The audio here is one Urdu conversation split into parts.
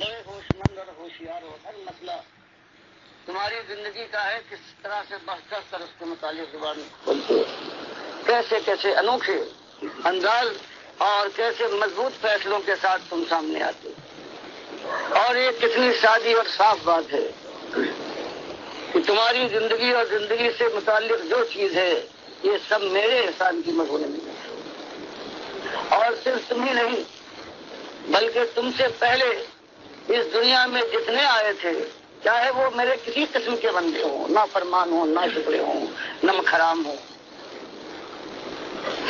بڑے ہوشمند اور ہوشیار ہو، ہر مسئلہ تمہاری زندگی کا ہے، کس طرح سے بحث کر اس کے متعلق زبان کھولتے ہو، کیسے کیسے انوکھے انداز اور کیسے مضبوط فیصلوں کے ساتھ تم سامنے آتے ہو۔ اور یہ کتنی سادی اور صاف بات ہے کہ تمہاری زندگی اور زندگی سے متعلق جو چیز ہے یہ سب میرے احسان کی مضمون میں ہے، اور صرف تم ہی نہیں بلکہ تم سے پہلے اس دنیا میں جتنے آئے تھے، چاہے وہ میرے کسی قسم کے بندے ہوں، نہ فرمان ہوں، نہ شکرے ہوں، نمک حرام ہوں،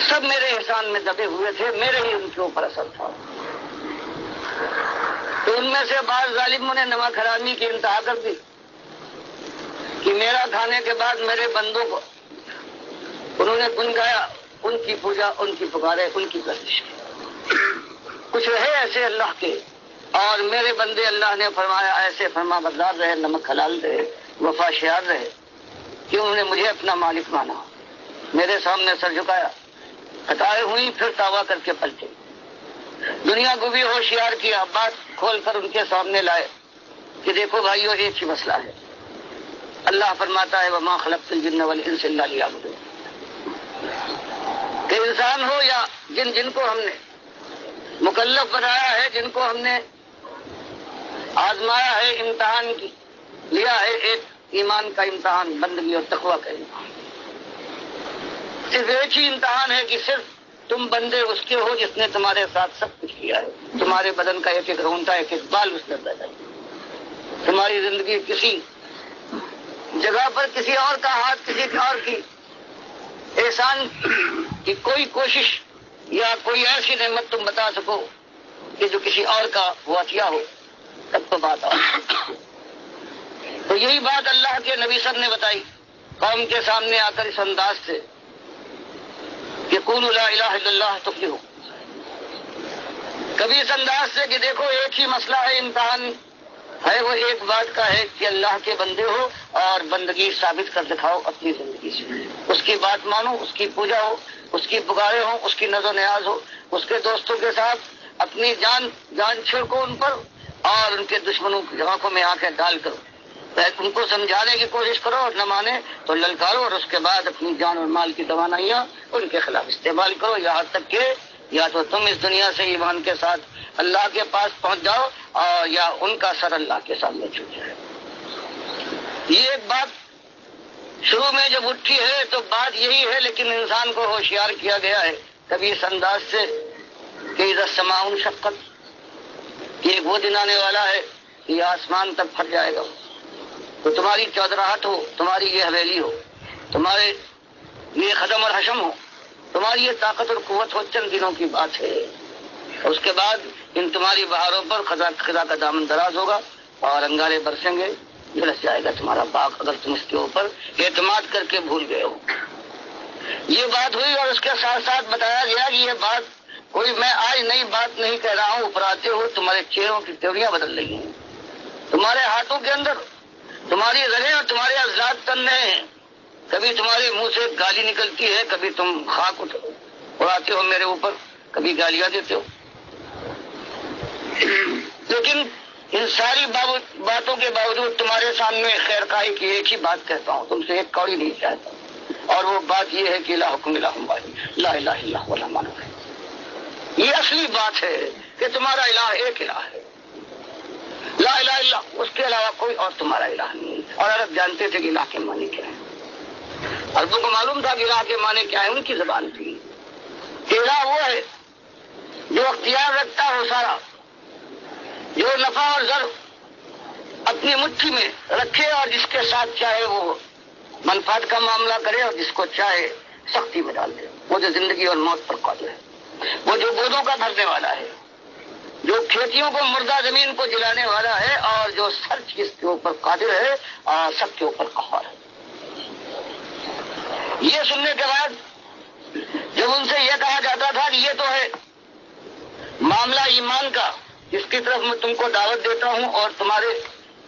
سب میرے احسان میں دبے ہوئے تھے، میرے ہی ان کے اوپر اثر تھا۔ تو ان میں سے بعض ظالموں نے نمک حرامی کی انتہا کر دی کہ میرا کھانے کے بعد میرے بندوں کو انہوں نے گنگایا، ان کی پوجا، ان کی پکارے، ان کی گردش کی۔ کچھ رہے ایسے اللہ کے، اور میرے بندے اللہ نے فرمایا ایسے فرما بردار رہے، نمک حلال رہے، وفا شیار رہے کہ انہوں نے مجھے اپنا مالک مانا، میرے سامنے سر جھکایا، خطائیں ہوئی پھر توبہ کر کے پلٹے، دنیا کو بھی ہوشیار کیا، بات کھول کر ان کے سامنے لائے کہ دیکھو بھائیو ایک ہی مسئلہ ہے۔ اللہ فرماتا ہے وما خلقت الجن والانس الا لیعبدون، کہ انسان ہو یا جن کو ہم نے مکلف بنایا ہے، جن کو ہم نے آزمایا ہے، امتحان لیا ہے، ایک ایمان کا امتحان، بندگی اور تقوی کا امتحان۔ صرف ایک ہی امتحان ہے کہ صرف تم بندے اس کے ہو جس نے تمہارے ساتھ سب کچھ کیا ہے، تمہارے بدن کا ایک ایک رونتا، ایک ایک بال اس نے پیدا کیا، تمہاری زندگی کسی جگہ پر کسی اور کا ہاتھ، کسی اور کی احسان کی کوئی کوشش یا کوئی ایسی نعمت تم بتا سکو کہ جو کسی اور کا وہ عطیہ ہو، تب تو بات آؤ۔ تو یہی بات اللہ کے نبی صاحب نے بتائی قوم کے سامنے آ کر اس انداز سے کہ قولوا لا الہ الا اللہ تفلحوا، کبھی اس انداز سے کہ دیکھو ایک ہی مسئلہ ہے، امتحان ہے، وہ ایک بات کا ہے کہ اللہ کے بندے ہو اور بندگی ثابت کر دکھاؤ اپنی زندگی سے، اس کی بات مانو، اس کی پوجا ہو، اس کی پکارے ہوں، اس کی نظر و نیاز ہو، اس کے دوستوں کے ساتھ اپنی جان چھڑکو ان پر، اور ان کے دشمنوں کی آنکھوں میں آنکھیں ڈال کر ان کو سمجھانے کی کوشش کرو، اور نہ مانے تو للکارو، اور اس کے بعد اپنی جان اور مال کی توانائیاں ان کے خلاف استعمال کرو، یہاں تک کہ یا تو تم اس دنیا سے ایمان کے ساتھ اللہ کے پاس پہنچ جاؤ، اور یا ان کا سر اللہ کے سامنے جھک جائے۔ یہ ایک بات شروع میں جب اٹھی ہے تو بات یہی ہے، لیکن انسان کو ہوشیار کیا گیا ہے کبھی اس انداز سے کہ اذا السماء انشقت، کہ ایک وہ دن آنے والا ہے کہ یہ آسمان تک پھٹ جائے گا، تو تمہاری چودراہٹ ہو، تمہاری یہ حویلی ہو، تمہارے یہ قدم اور حشم ہو، تمہاری یہ طاقت اور قوت ہو، چند دنوں کی بات ہے۔ اس کے بعد ان تمہاری بہاروں پر خزاں کا دامن دراز ہوگا اور انگارے برسیں گے، جھلس جائے گا تمہارا باغ اگر تم اس کے اوپر اعتماد کر کے بھول گئے ہو۔ یہ بات ہوئی، اور اس کے ساتھ ساتھ بتایا گیا کہ یہ بات کوئی میں آج نئی بات نہیں کہہ رہا ہوں، اوپر آتے ہو تمہارے چہروں کی تیوریاں بدل رہی ہیں، تمہارے ہاتھوں کے اندر تمہاری رگیں اور تمہارے اضلاع تن رہے ہیں، کبھی تمہارے منہ سے گالی نکلتی ہے، کبھی تم خاک اڑاتے ہو میرے اوپر، کبھی گالیاں دیتے ہو، لیکن ان ساری باتوں کے باوجود تمہارے سامنے خیر خواہی کی ایک ہی بات کہتا ہوں، تم سے ایک کوڑی نہیں چاہتا، اور وہ بات یہ ہے کہ الہکم الہ واحد لا الہ الا هو الرحمن الرحیم۔ یہ اصلی بات ہے کہ تمہارا الہ ایک الہ ہے، لا الہ الا، اس کے علاوہ کوئی اور تمہارا الہ نہیں۔ اور عرب جانتے تھے کہ الہ کے معنی کیا ہے، عربوں کو معلوم تھا کہ الہ کے معنی کیا ہے، ان کی زبان تھی کہ الہ وہ ہے جو اختیار رکھتا ہو سارا، جو نفع اور ضر اپنی مٹھی میں رکھے اور جس کے ساتھ چاہے وہ منفعت کا معاملہ کرے اور جس کو چاہے سختی میں ڈال دے، وہ جو زندگی اور موت پر قادر ہے، وہ جو بودوں کا بھرنے والا ہے، جو کھیتیوں کو مردہ زمین کو جلانے والا ہے، اور جو ہر چیز کے اوپر قادر ہے اور سب کے اوپر قہار ہے۔ یہ سننے کے بعد جب ان سے یہ کہا جاتا تھا کہ یہ تو ہے معاملہ ایمان کا، جس کی طرف میں تم کو دعوت دیتا ہوں، اور تمہارے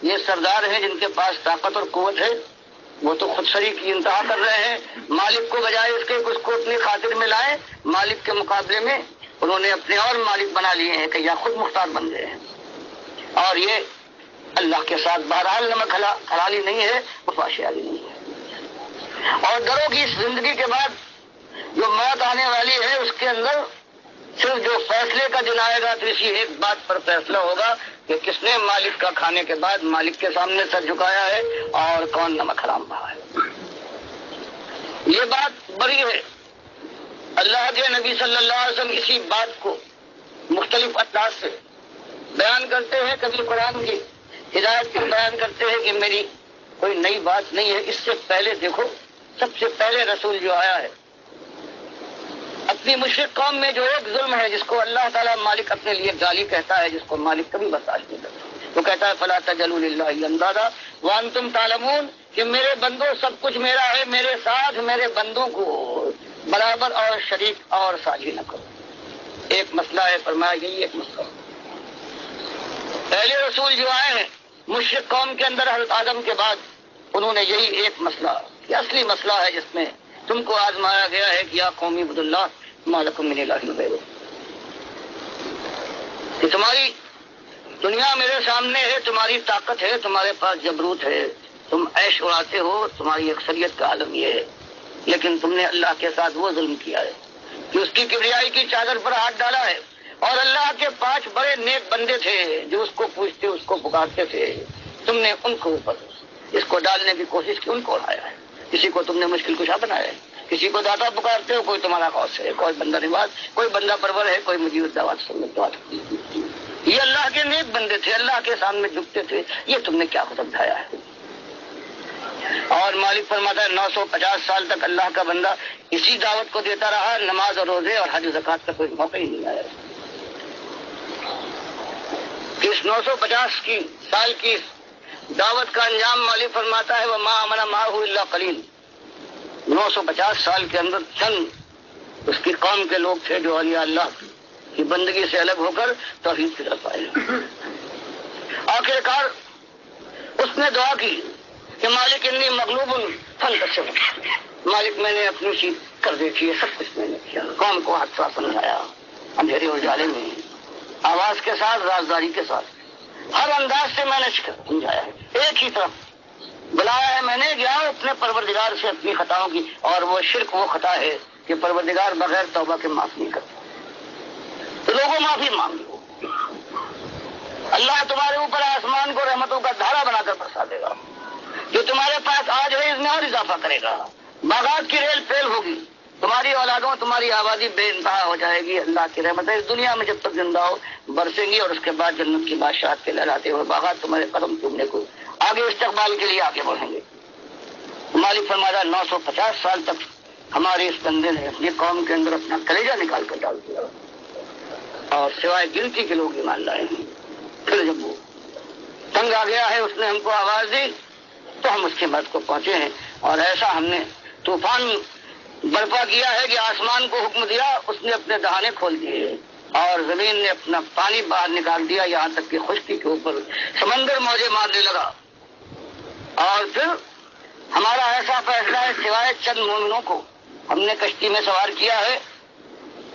یہ سردار ہیں جن کے پاس طاقت اور قوت ہے، وہ تو خود شریک کی انتہا کر رہے ہیں، مالک کو بجائے اس کے اس کو اپنی خاطر میں لائے، مالک کے مقابلے میں انہوں نے اپنے اور مالک بنا لیے ہیں کہ یا خود مختار بن گئے ہیں۔ اور یہ اللہ کے ساتھ بہرحال نمک حلالی نہیں ہے، مفاشیالی نہیں ہے۔ اور ڈرو کہ اس زندگی کے بعد جو موت آنے والی ہے اس کے اندر صرف جو فیصلے کا دن آئے گا تو اسی ایک بات پر فیصلہ ہوگا کہ کس نے مالک کا کھانے کے بعد مالک کے سامنے سر جھکایا ہے اور کون نمک حرام رہا ہے۔ یہ بات بڑی ہے۔ اللہ کے نبی صلی اللہ علیہ وسلم اسی بات کو مختلف انداز سے بیان کرتے ہیں، کبھی قرآن کی ہدایت کو بیان کرتے ہیں کہ میری کوئی نئی بات نہیں ہے، اس سے پہلے دیکھو سب سے پہلے رسول جو آیا ہے اپنی مشرک قوم میں جو ایک ظلم ہے جس کو اللہ تعالیٰ مالک اپنے لیے گالی کہتا ہے، جس کو مالک کبھی برداشت نہیں کرتا، وہ کہتا ہے فلا تجعلوا للہ اندادا وانتم تعلمون کہ میرے بندوں سب کچھ میرا ہے، میرے ساتھ میرے بندوں کو برابر اور شریک اور ساجھی نہ کرو۔ ایک مسئلہ ہے، فرمایا یہی ایک مسئلہ۔ پہلے رسول جو آئے ہیں مشرک قوم کے اندر حضرت آدم کے بعد انہوں نے یہی ایک مسئلہ، یہ اصلی مسئلہ ہے جس میں تم کو آزمایا گیا ہے کہ یا قومی عبد اللہ ما لکم من الہ غیرہ، کہ تمہاری دنیا میرے سامنے ہے، تمہاری طاقت ہے، تمہارے پاس جبروت ہے، تم عیش اڑاتے ہو، تمہاری اکثریت کا عالم یہ ہے، لیکن تم نے اللہ کے ساتھ وہ ظلم کیا ہے کہ اس کی کبریائی کی چادر پر ہاتھ ڈالا ہے، اور اللہ کے 5 بڑے نیک بندے تھے جو اس کو پوچھتے اس کو پکارتے تھے، تم نے ان کو اوپر اس کو ڈالنے کی کوشش کی، ان کو اڑایا ہے، کسی کو تم نے مشکل کشا بنایا ہے، کسی کو داتا پکارتے ہو، کوئی تمہارا غوث ہے، کوئی بندہ نواز، کوئی بندہ پرور ہے، کوئی مجید دعوت سنت۔ یہ اللہ کے نیک بندے تھے، اللہ کے سامنے جھکتے تھے، یہ تم نے کیا قدم اٹھایا ہے؟ اور مالک فرماتا ہے 950 سال تک اللہ کا بندہ اسی دعوت کو دیتا رہا، نماز اور روزے اور حج و زکات کا کوئی موقع ہی نہیں آیا۔ اس 950 سال کی دعوت کا انجام مالک فرماتا ہے وما آمن معه الا قلیل۔ 950 سال کے اندر چند اس کی قوم کے لوگ تھے جو اولیاء اللہ کی بندگی سے الگ ہو کر توحید کی طرف آئے۔ آخرکار اس نے دعا کی کہ مالک انی مغلوب فانتصر، مالک میں نے اپنی چیز کر دیکھی ہے، سب کچھ میں نے کیا، قوم کو حادثہ سمجھایا، اندھیرے اجالے میں آواز کے ساتھ، رازداری کے ساتھ، ہر انداز سے میں نے سمجھایا ہے، ایک ہی طرف بلایا ہے میں نے کہ آؤ اپنے پروردگار سے اپنی خطاؤں کی، اور وہ شرک وہ خطا ہے کہ پروردگار بغیر توبہ کے معاف نہیں کرتا، تو لوگوں معافی مانگ لو، اللہ تمہارے اوپر آسمان کو رحمتوں کا دھارا بنا کر برسا دے گا، جو تمہارے پاس آج ہے اس میں اور اضافہ کرے گا، باغات کی ریل پیل ہوگی، تمہاری اولادوں تمہاری آبادی بے انتہا ہو جائے گی، اللہ کی رحمت ہے اس دنیا میں جب تک زندہ ہو برسیں گی، اور اس کے بعد جنت کی بادشاہت کے لہراتے ہوئے باغات تمہارے قدم چومنے کو آگے استقبال کے لیے آگے بڑھیں گے۔ مالک فرمایا 950 سال تک ہمارے اس بندے نے اپنی قوم کے اندر اپنا کلیجہ نکال کر ڈال دیا، اور سوائے گنتی کے لوگ ایمان لائے ہیں۔ پھر جب وہ تنگ آ گیا ہے اس نے ہم کو آواز دی تو ہم اس کے بعد کو پہنچے ہیں، اور ایسا ہم نے طوفان برپا کیا ہے کہ آسمان کو حکم دیا، اس نے اپنے دہانے کھول دیے اور زمین نے اپنا پانی باہر نکال دیا، یہاں تک کہ خشکی کے اوپر سمندر موجیں مارنے لگا، اور پھر ہمارا ایسا فیصلہ ہے سوائے چند مومنوں کو ہم نے کشتی میں سوار کیا ہے،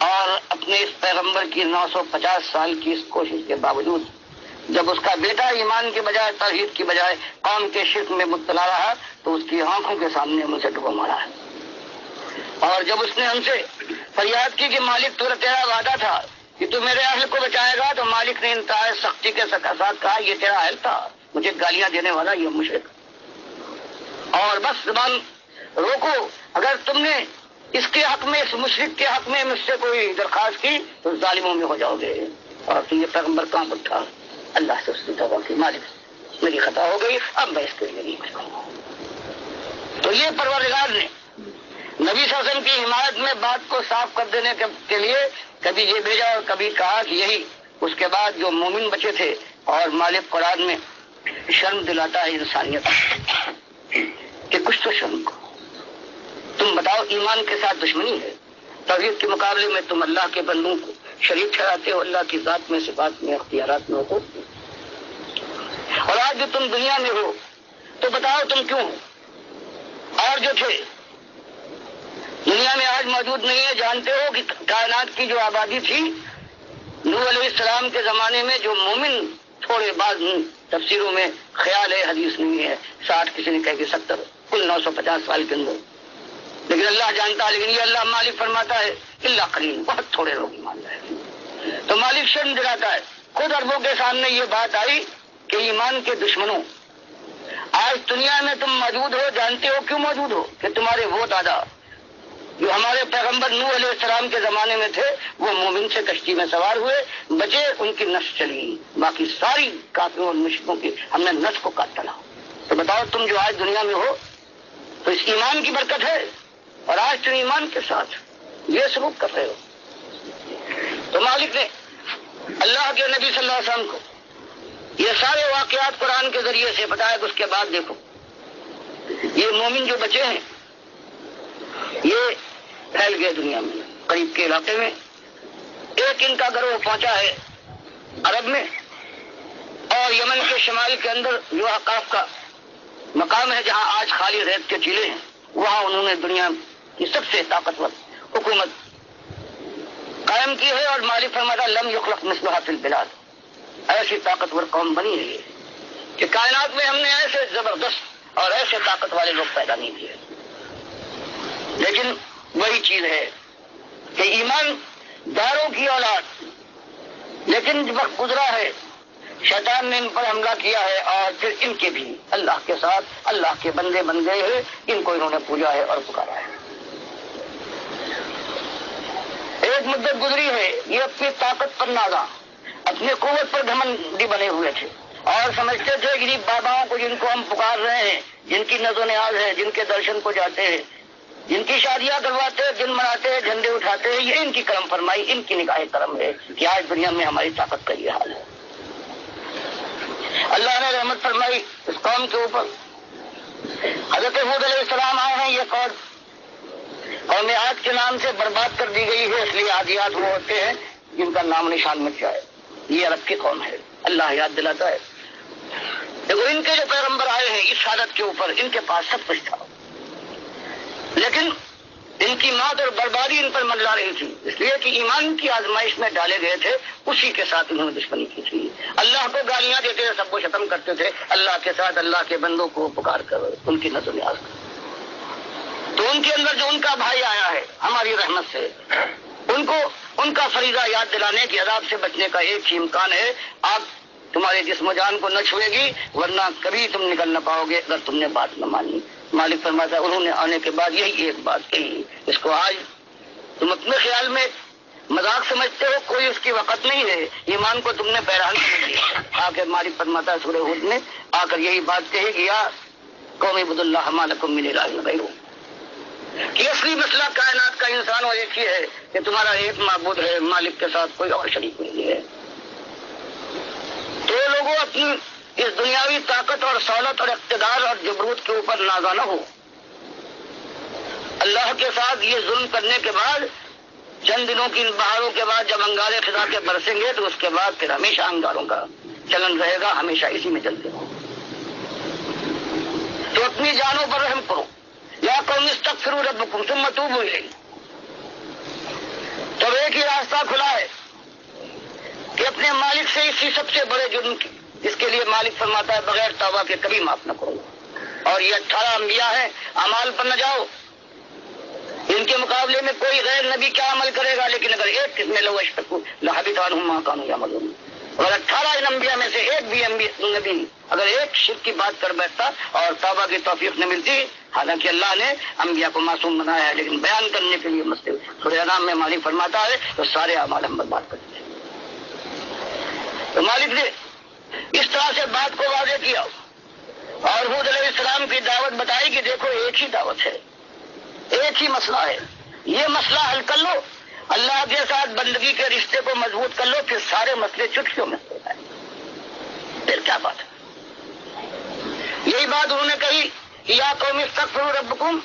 اور اپنے اس پیغمبر کی 950 سال کی اس کوشش کے باوجود جب اس کا بیٹا ایمان کے بجائے توحید کی بجائے قوم کے شرک میں مبتلا رہا تو اس کی آنکھوں کے سامنے ہم اسے ڈبو مارا ہے، اور جب اس نے ہم سے فریاد کی کہ مالک تیرا وعدہ تھا کہ تو میرے اہل کو بچائے گا، تو مالک نے انتہائی سختی کے ساتھ کہا یہ تیرا اہل تھا، مجھے گالیاں دینے والا یہ مشرک، اور بس زبان روکو، اگر تم نے اس کے حق میں اس مشرک کے حق میں مجھ سے کوئی درخواست کی تو ظالموں میں ہو جاؤ گے۔ اور تو یہ پیغمبر کہاں اٹھا، اللہ سے اس کی توبہ کی، مالک میری خطا ہو گئی، اب میں اس کے لیے نہیں کچھ کروں۔ تو یہ پروردگار نے نبی صلی اللہ علیہ وسلم کی حمایت میں بات کو صاف کر دینے کے لیے کبھی یہ بھیجا اور کبھی کہا کہ یہی اس کے بعد جو مومن بچے تھے، اور مالک قرآن میں شرم دلاتا ہے انسانیت کہ کچھ تو شرم کو، تم بتاؤ ایمان کے ساتھ دشمنی ہے، توحید کے مقابلے میں تم اللہ کے بندوں کو شریک ٹھہراتے ہو، اللہ کی ذات میں صفات میں اختیارات میں ہو، اور آج جو تم دنیا میں ہو تو بتاؤ تم کیوں ہو، اور جو تھے دنیا میں آج موجود نہیں ہے، جانتے ہو کہ کائنات کی جو آبادی تھی نوح علیہ السلام کے زمانے میں جو مومن تھوڑے بعد تفسیروں میں خیال ہے، حدیث نہیں ہے، 60 کسی نے کہہ کہ 70، کل 950 سال کے اندر، لیکن اللہ جانتا ہے۔ لیکن یہ اللہ مالک فرماتا ہے اللہ قلیل، بہت تھوڑے لوگ ایمان لائے۔ تو مالک شرم دلاتا ہے، خود عربوں کے سامنے یہ بات آئی کہ ایمان کے دشمنوں، آج دنیا میں تم موجود ہو، جانتے ہو کیوں موجود ہو؟ کہ تمہارے وہ دادا جو ہمارے پیغمبر نوح علیہ السلام کے زمانے میں تھے، وہ مومن سے کشتی میں سوار ہوئے، بچے، ان کی نس چلی، باقی ساری کافروں اور مشرکوں کی ہم نے نس کو کاٹ ڈالا۔ تو بتاؤ تم جو آج دنیا میں ہو تو اس ایمان کی برکت ہے، اور آج تم ایمان کے ساتھ یہ سلوک کر رہے ہو۔ تو مالک نے اللہ کے نبی صلی اللہ علیہ وسلم کو یہ سارے واقعات قرآن کے ذریعے سے بتایا کہ اس کے بعد دیکھو یہ مومن جو بچے ہیں یہ پھیل گئے دنیا میں، قریب کے علاقے میں ایک ان کا گروہ پہنچا ہے عرب میں، اور یمن کے شمال کے اندر جو احقاف کا مقام ہے جہاں آج خالی ریت کے ٹیلے ہیں، وہاں انہوں نے دنیا کی سب سے طاقتور حکومت قائم کی ہے، اور مالک فرماتا لم یخلق مثلها فی البلاد، ایسی طاقتور قوم بنی ہے یہ کہ کائنات میں ہم نے ایسے زبردست اور ایسے طاقت والے لوگ پیدا نہیں کیے۔ لیکن وہی چیز ہے کہ ایمان داروں کی اولاد، لیکن جب وقت گزرا ہے شیطان نے ان پر حملہ کیا ہے، اور پھر ان کے بھی اللہ کے ساتھ اللہ کے بندے بن گئے ہیں، ان کو انہوں نے پوجا ہے اور پکارا ہے۔ ایک مدت گزری ہے، یہ اپنی طاقت پر نازا، اپنی قوت پر گھمنڈی بنے ہوئے تھے، اور سمجھتے تھے کہ باباؤں کو جن کو ہم پکار رہے ہیں، جن کی نظر و نیاز ہے، جن کے درشن کو جاتے ہیں، جن کی شادیاں کرواتے ہیں، دن مناتے ہیں، جھنڈے اٹھاتے ہیں، یہ ان کی کرم فرمائی، ان کی نگاہ کرم ہے کہ آج دنیا میں ہماری طاقت کا یہ حال ہے۔ اللہ نے رحمت فرمائی اس قوم کے اوپر، حضرت ہود علیہ السلام آئے ہیں، یہ قوم عاد کے نام سے برباد کر دی گئی ہے، اس لیے عادیات وہ ہوتے ہیں جن کا نام نشان مٹ جائے، یہ عرب کی قوم ہے، اللہ یاد دلاتا ہے۔ دیکھو ان کے جو پیغمبر آئے ہیں اس حالت کے اوپر، ان کے پاس سب کچھ تھا، لیکن ان کی موت اور بربادی ان پر منڈلا رہی تھی، اس لیے کہ ایمان کی آزمائش میں ڈالے گئے تھے، اسی کے ساتھ انہوں نے دشمنی کی تھی۔ اللہ کو گالیاں دیتے تھے، سب کو ختم کرتے تھے، اللہ کے ساتھ اللہ کے بندوں کو پکار کر ان کی نظر نیاز کر۔ تو ان کے اندر جو ان کا بھائی آیا ہے ہماری رحمت سے، ان کو ان کا فریضہ یاد دلانے کے عذاب سے بچنے کا ایک ہی امکان ہے، آپ تمہارے جسم و جان کو نہ چھوئے گی، ورنہ کبھی تم نکل نہ پاؤ گے اگر تم نے بات نہ مانی۔ مالک فرماتا ہے انہوں نے آنے کے بعد یہی ایک بات کہی، اس کو آج تم اپنے خیال میں مذاق سمجھتے ہو، کوئی اس کی وقت نہیں ہے، ایمان کو تم نے بہرحال سمجھ لیا۔ آ کے مالک فرماتا ہے سورہ ہود میں آ کر یہی بات کہی کہ یا قوم اعبدوا اللہ ما لکم من الہ غیرہ، کہ اصلی مسئلہ کائنات کا انسان اور ایک ہی ہے کہ تمہارا ایک معبود ہے، مالک کے ساتھ کوئی اور شریک نہیں ہے۔ تو لوگوں اپنی اس دنیاوی طاقت اور سہولت اور اقتدار اور جبروت کے اوپر نازا نہ ہو۔ اللہ کے ساتھ یہ ظلم کرنے کے بعد چند دنوں کی بہاروں کے بعد جب انگارے خدا کے برسیں گے تو اس کے بعد پھر ہمیشہ انگاروں کا چلن رہے گا، ہمیشہ اسی میں چلتے رہو۔ تو اپنی جانوں پر رحم کرو، یا قوم استغفروا ربکم ثم توبوا الیہ۔ تو ایک ہی راستہ کھلا ہے کہ اپنے مالک سے اسی سب سے بڑے جرم کی، جس کے لیے مالک فرماتا ہے بغیر توبہ کے کبھی معاف نہ کرو۔ اور یہ 18 انبیاء ہیں، اعمال پر نہ جاؤ، ان کے مقابلے میں کوئی غیر نبی کیا عمل کرے گا، لیکن اگر ایک قسم لو اشرکوا لحبط عنہم ما کانوا یعملون، اور 18 انبیاء میں سے ایک بھی نبی اگر ایک شرک کی بات کر بیٹھتا اور توبہ کی توفیق نہ ملتی، حالانکہ اللہ نے انبیاء کو معصوم بنایا ہے، لیکن بیان کرنے کے لیے مسئلے سورہ انعام میں مالک فرماتا ہے تو سارے اعمال ہم برباد کر دیتے۔ تو مالک نے اس طرح سے بات کو واضح کیا اور ہود علیہ السلام کی دعوت بتائی کہ دیکھو ایک ہی دعوت ہے، ایک ہی مسئلہ ہے، یہ مسئلہ حل کر لو، اللہ کے ساتھ بندگی کے رشتے کو مضبوط کر لو، پھر سارے مسئلے چٹکیوں میں ہو جائیں۔ پھر کیا بات ہے؟ یہی بات انہوں نے کہی کہ یا قوم استغفروا ربکم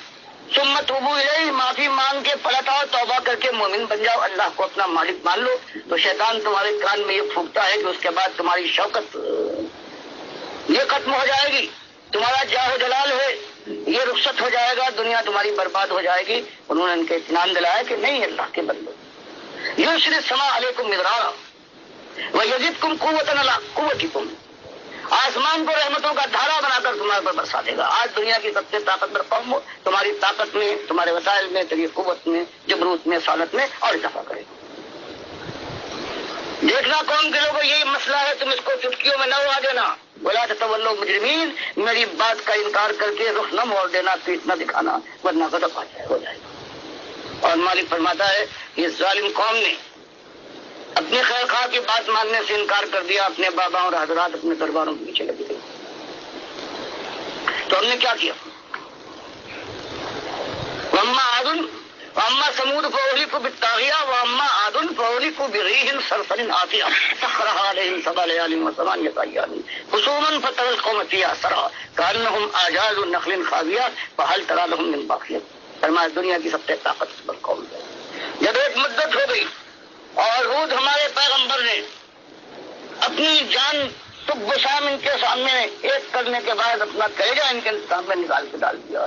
ثم توبوا الیہ، معافی مانگ کے پلٹ آؤ، توبہ کر کے مومن بن جاؤ، اللہ کو اپنا مالک مان لو، تو شیطان تمہارے کان میں یہ پھونکتا ہے کہ اس کے بعد تمہاری شوکت یہ ختم ہو جائے گی، تمہارا جاہ و جلال ہے یہ رخصت ہو جائے گا، دنیا تمہاری برباد ہو جائے گی۔ انہوں نے ان کے اطمینان دلایا کہ نہیں اللہ کے بندو، یرسل السماء علیکم مدرارا، وَيَزِدْكُمْ قُوَّةً عَلَىٰ قُوَّتِكُمْ، آسمان کو رحمتوں کا دھارا بنا کر تمہارے پر برسا دے گا۔ آج دنیا کی سب سے طاقتور قوم ہو، تمہاری طاقت میں، تمہارے وسائل میں، تمہاری قوت میں، جبروت میں، سالت میں اور اضافہ کرے گا۔ دیکھنا قوم کے لوگوں یہی مسئلہ ہے، تم اس کو چٹکیوں میں نہ اڑا دینا۔ وَلَا تَتَوَلَّوْا مُجْرِمِينَ، میری بات کا انکار کر کے رخ نہ موڑ دینا، پیٹ نہ دکھانا، ورنہ غضب آ جائے، ہو جائے گا۔ اور مالک فرماتا ہے یہ ظالم قوم نے اپنے خیر خواہ کی بات ماننے سے انکار کر دیا، اپنے بابا اور حضرات اپنے درباروں کے پیچھے لگے گئے۔ تو ہم نے کیا کیا؟ وَأَمَّا عَادٌ وَأَمَّا ثَمُودُ فَأُهْلِكُوا بِالطَّاغِيَةِ وَأَمَّا عَادٌ فَأُهْلِكُوا بِرِيحٍ صَرْصَرٍ عَاتِيَةٍ سَخَّرَهَا عَلَيْهِمْ سَبْعَ لَيَالٍ وَثَمَانِيَةَ أَيَّامٍ حُسُومًا فَتَرَى الْقَوْمَ فِيهَا صَرْعَىٰ كَأَنَّهُمْ أَعْجَازُ نَخْلٍ خَاوِيَةٍ فَهَلْ تَرَىٰ لَهُم مِّن بَاقِيَةٍ۔ فرمایا دنیا کی سب سے طاقتور قوم ہے، جب ایک مدت ہو گئی اور ہود ہمارے پیغمبر نے اپنی جان صبح و شام ان کے سامنے ایک کرنے کے بعد اپنا کلیجہ ان کے سامنے نکال کے ڈال دیا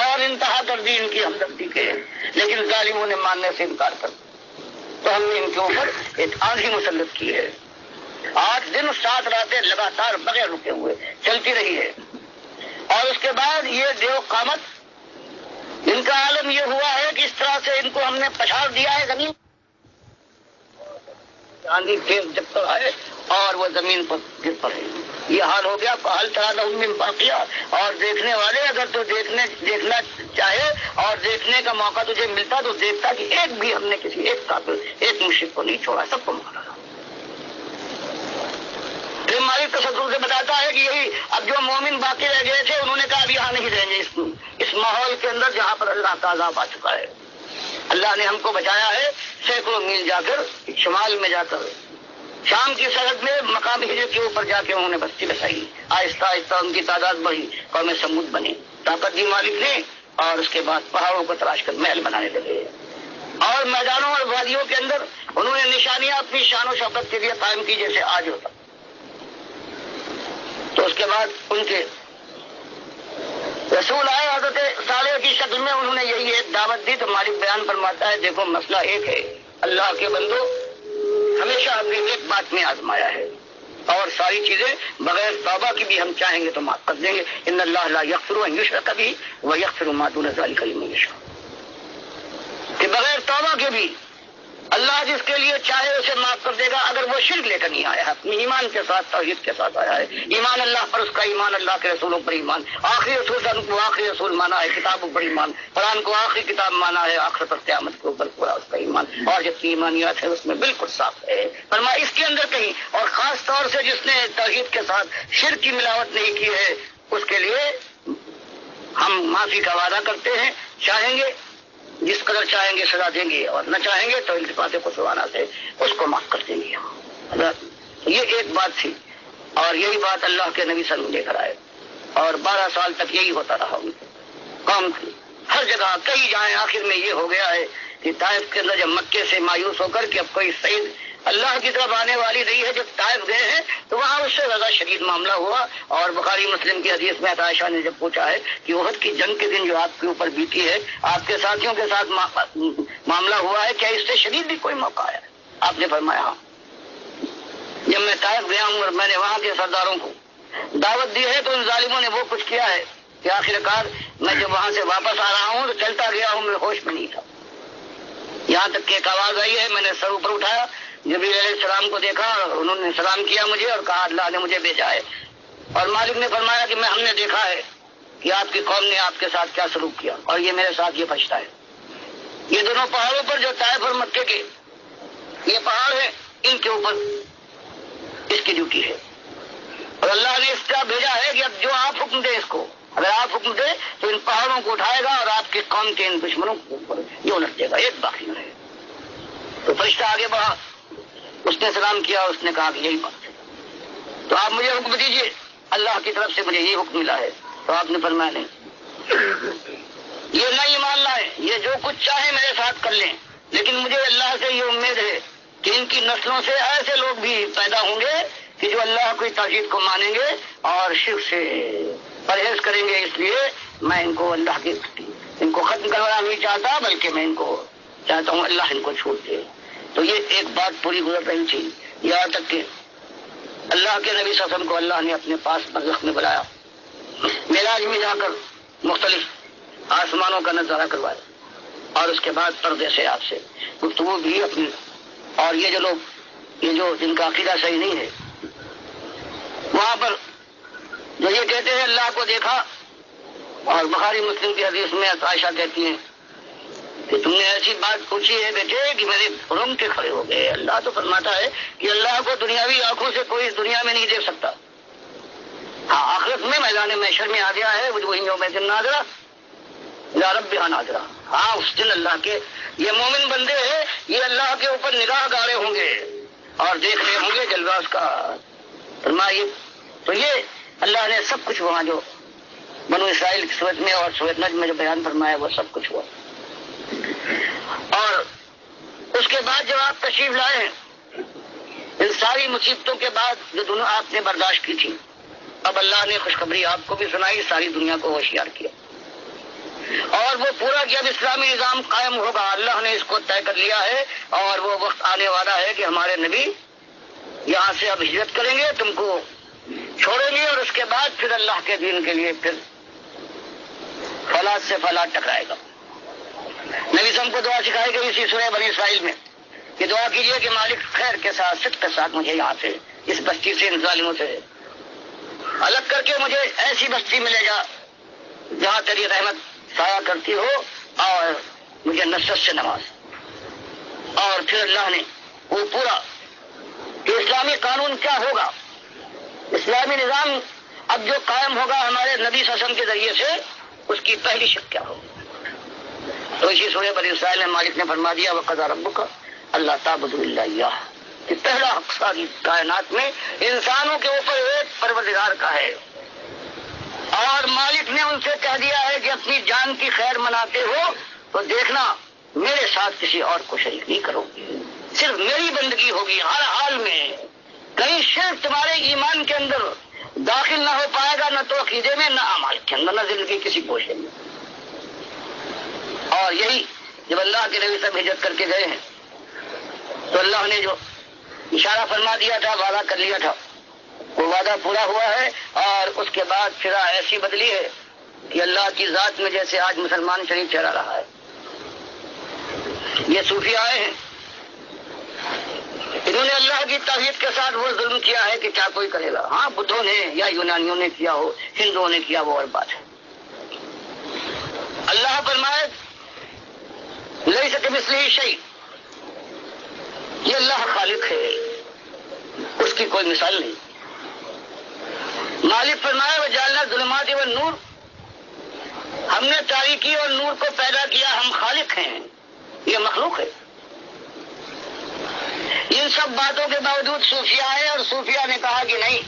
اور انتہا کر دی ان کی ہمدردی کے، لیکن ظالموں نے ماننے سے انکار کر دیا، تو ہم نے ان کے اوپر ایک آندھی مسلط کی ہے۔ 8 دن 7 راتیں لگاتار بغیر رکے ہوئے چلتی رہی ہے، اور اس کے بعد یہ دیو قامت ان کا عالم یہ ہوا ہے کہ اس طرح سے ان کو ہم نے پچھاڑ دیا ہے زمین، آندھی تیز جب تک آئے اور وہ زمین پر گر پڑے۔ یہ حال ہو گیا۔ فَهَلْ تَرَىٰ لَهُم مِّن بَاقِيَةٍ، اور دیکھنے والے اگر تو دیکھنا چاہے اور دیکھنے کا موقع تجھے ملتا تو دیکھتا کہ ایک بھی ہم نے کسی ایک کافر ایک مشرک کو نہیں چھوڑا، سب کو مارا۔ پھر مالک تصدر سے بتاتا ہے کہ یہی اب جو مومن باقی رہ گئے تھے انہوں نے کہا اب یہاں نہیں رہیں گے اس ماحول کے اندر جہاں پر اللہ کا عذاب آ چکا ہے۔ اللہ نے ہم کو بچایا ہے سینکڑوں میل جا کر شمال میں جا کر شام کی سرحد میں مقام ہجرت کے اوپر جا کے انہوں نے بستی بسائی، آہستہ آہستہ ان کی تعداد بڑھی، قوم سمود بنے، طاقت دی مالک نے، اور اس کے بعد پہاڑوں کو تلاش کر محل بنانے لگے، اور میدانوں اور وادیوں کے اندر انہوں نے نشانیاں اپنی شان و شوکت کے لیے قائم کی جیسے آج ہوتا۔ تو اس کے بعد ان کے رسول آئے حضرت صالح کی شکل میں، انہوں نے یہی ایک دعوت دی، تو مالک بیان فرماتا ہے دیکھو مسئلہ ایک ہے، اللہ کے بندو ہمیشہ ہمیں ایک بات میں آزمایا ہے، اور ساری چیزیں بغیر توبہ کی بھی ہم چاہیں گے تو معاف کر دیں گے۔ ان اللہ لا یغفر ان یشرک بہ ویغفر ما دون ذلک لمن یشاء، کہ بغیر توبہ کے بھی اللہ جس کے لیے چاہے اسے معاف کر دے گا، اگر وہ شرک لے کر نہیں آیا ہے، اپنے ایمان کے ساتھ توحید کے ساتھ آیا ہے، ایمان اللہ پر اس کا ایمان، اللہ کے رسولوں پر ایمان، آخری رسول کو آخری رسول مانا ہے، کتابوں پر ایمان، قرآن کو آخری کتاب مانا ہے، آخرت اور قیامت کے اوپر پورا اس کا ایمان، اور جتنی ایمانیات ہے اس میں بالکل صاف ہے۔ فرمایا اس کے اندر کہیں، اور خاص طور سے جس نے توحید کے ساتھ شرک کی ملاوٹ نہیں کی ہے اس کے لیے ہم معافی کا وعدہ کرتے ہیں، چاہیں گے جس قدر چاہیں گے سزا دیں گے، اور نہ چاہیں گے تو التفات خسرانہ سے اس کو معاف کر دیں گے۔ یہ ایک بات تھی، اور یہی بات اللہ کے نبی صلی اللہ علیہ وسلم لے کر آئے، اور 12 سال تک یہی ہوتا رہا ان کی قوم کی، ہر جگہ کئی جائیں۔ آخر میں یہ ہو گیا ہے کہ طائف کے اندر جب مکے سے مایوس ہو کر کہ اب کوئی سعید اللہ کی طرف آنے والی نہیں ہے، جب طائف گئے ہیں تو وہاں اس سے زیادہ شدید معاملہ ہوا، اور بخاری مسلم کی حدیث میں عائشہ نے جب پوچھا ہے کہ احد کی جنگ کے دن جو آپ کے اوپر بیتی ہے، آپ کے ساتھیوں کے ساتھ معاملہ ہوا ہے، کیا اس سے شدید بھی کوئی موقع ہے؟ آپ نے فرمایا ہاں، جب میں طائف گیا ہوں اور میں نے وہاں کے سرداروں کو دعوت دی ہے تو ان ظالموں نے وہ کچھ کیا ہے کہ آخرکار میں جب وہاں سے واپس آ رہا ہوں تو چلتا گیا ہوں، میں ہوش میں نہیں تھا، یہاں تک کہ ایک آواز آئی ہے، میں نے سر اوپر اٹھایا، جبریل علیہ السلام کو دیکھا، انہوں نے سلام کیا مجھے اور کہا اللہ نے مجھے بھیجا ہے، اور مالک نے فرمایا کہ ہم نے دیکھا ہے کہ آپ کی قوم نے آپ کے ساتھ کیا سلوک کیا، اور یہ میرے ساتھ یہ پچھتا ہے۔ یہ دونوں پہاڑوں پر جو طائف اور مکے کے یہ پہاڑ ہیں، ان کے اوپر اس کی ڈیوٹی ہے، اور اللہ نے اس کا بھیجا ہے کہ اب جو آپ حکم دیں اس کو، اگر آپ حکم دیں تو ان پہاڑوں کو اٹھائے گا اور آپ کے قوم کے ان دشمنوں کے اوپر یہ الٹ دے گا، ایک باقی نہ رہے۔ تو فرشتہ آگے بڑھا، اس نے سلام کیا، اس نے کہا کہ یہی بات ہے، تو آپ مجھے حکم دیجئے، اللہ کی طرف سے مجھے یہ حکم ملا ہے۔ تو آپ نے فرمایا نہیں، یہ نہ ایمان لائیں، یہ جو کچھ چاہے میرے ساتھ کر لیں، لیکن مجھے اللہ سے یہ امید ہے کہ ان کی نسلوں سے ایسے لوگ بھی پیدا ہوں گے کہ جو اللہ کی توحید کو مانیں گے اور شرک سے پرہیز کریں گے، اس لیے میں ان کو اللہ کی ان کو ختم کروانا نہیں چاہتا، بلکہ میں ان کو چاہتا ہوں اللہ ان کو چھوڑ دے۔ تو یہ ایک بات پوری گزر رہی تھی، یہاں تک کہ اللہ کے نبی صلی اللہ علیہ وسلم کو اللہ نے اپنے پاس برزخ میں بلایا، معراج میں جا کر مختلف آسمانوں کا نظارہ کروایا، اور اس کے بعد پردے سے آپ سے گفتگو بھی اپنی. اور یہ جو لوگ جن کا عقیدہ صحیح نہیں ہے، وہاں پر جو یہ کہتے ہیں اللہ کو دیکھا، اور بخاری مسلم کی حدیث میں عائشہ کہتی ہیں کہ تم نے ایسی بات پوچھی ہے بیٹے کہ میرے رونگ کے کھڑے ہو گئے. اللہ تو فرماتا ہے کہ اللہ کو دنیاوی آنکھوں سے کوئی اس دنیا میں نہیں دیکھ سکتا. ہاں آخرت میں میدان محشر میں آ گیا ہے وہ یوم ناظرہ یا ربها ناظرہ. ہاں اس دن اللہ کے یہ مومن بندے ہیں، یہ اللہ کے اوپر نگاہ گاڑے ہوں گے اور دیکھ رہے ہوں گے جلوہ اس کا. فرمائیے تو یہ اللہ نے سب کچھ وہاں جو بنو اسرائیل کی صورت میں اور سورۃ نجم میں جو بیان فرمایا وہ سب کچھ ہوا. اور اس کے بعد جب آپ تشریف لائے ہیں، ان ساری مصیبتوں کے بعد جو دنیا آپ نے برداشت کی تھی، اب اللہ نے خوشخبری آپ کو بھی سنائی، ساری دنیا کو ہوشیار کیا، اور وہ پورا جب اسلامی نظام قائم ہوگا اللہ نے اس کو طے کر لیا ہے، اور وہ وقت آنے والا ہے کہ ہمارے نبی یہاں سے اب ہجرت کریں گے، تم کو چھوڑیں گے، اور اس کے بعد پھر اللہ کے دین کے لیے پھر فلاد سے فلاد ٹکرائے گا. نبی صلی کو دعا سکھائی گئی اسی سورہ بنی اسرائیل میں کہ دعا کیجیے کہ مالک خیر کے ساتھ صدق کے ساتھ مجھے یہاں سے اس بستی سے ان ظالموں سے الگ کر کے مجھے ایسی بستی میں لے جا جہاں تیری رحمت سایہ کرتی ہو، اور مجھے نصرت سے نواز. اور پھر اللہ نے وہ پورا کہ اسلامی قانون کیا ہوگا، اسلامی نظام اب جو قائم ہوگا ہمارے نبی صلی اللہ علیہ وسلم کے ذریعے سے، اس کی پہلی شک کیا ہوگی. تو اسی سورہ بنی اسرائیل میں مالک نے فرما دیا وَقَضَىٰ رَبُّكَ أَلَّا تَعْبُدُوا إِلَّا إِيَّاهُ، کہ پہلا حق ساری کائنات میں انسانوں کے اوپر ایک پروردگار کا ہے. اور مالک نے ان سے کہہ دیا ہے کہ اپنی جان کی خیر مناتے ہو تو دیکھنا میرے ساتھ کسی اور کو شریک نہیں کرو، صرف میری بندگی ہوگی ہر حال میں. کہیں شرک تمہارے ایمان کے اندر داخل نہ ہو پائے گا، نہ تو عقیدے میں، نہ اعمال کے اندر، نہ زندگی کسی گوشے میں. اور یہی جب اللہ کے نبی سے ہجرت کر کے گئے ہیں تو اللہ نے جو اشارہ فرما دیا تھا، وعدہ کر لیا تھا، وہ وعدہ پورا ہوا ہے. اور اس کے بعد پھر ایسی بدلی ہے کہ اللہ کی ذات میں جیسے آج مسلمان شریف چلا رہا ہے. یہ صوفی آئے ہیں، انہوں نے اللہ کی توحید کے ساتھ وہ ظلم کیا ہے کہ کیا کوئی کرے گا. ہاں بدھوں نے یا یونانیوں نے کیا ہو، ہندوؤں نے کیا، وہ اور بات ہے. اللہ فرمائے لیس کمثلہ شیء، یہ اللہ خالق ہے، اس کی کوئی مثال نہیں. مالک فرمائے وجعلنا الظلمات والنور، ہم نے تاریکی اور نور کو پیدا کیا، ہم خالق ہیں، یہ مخلوق ہے. ان سب باتوں کے باوجود صوفیہ آئے اور صوفیہ نے کہا کہ نہیں،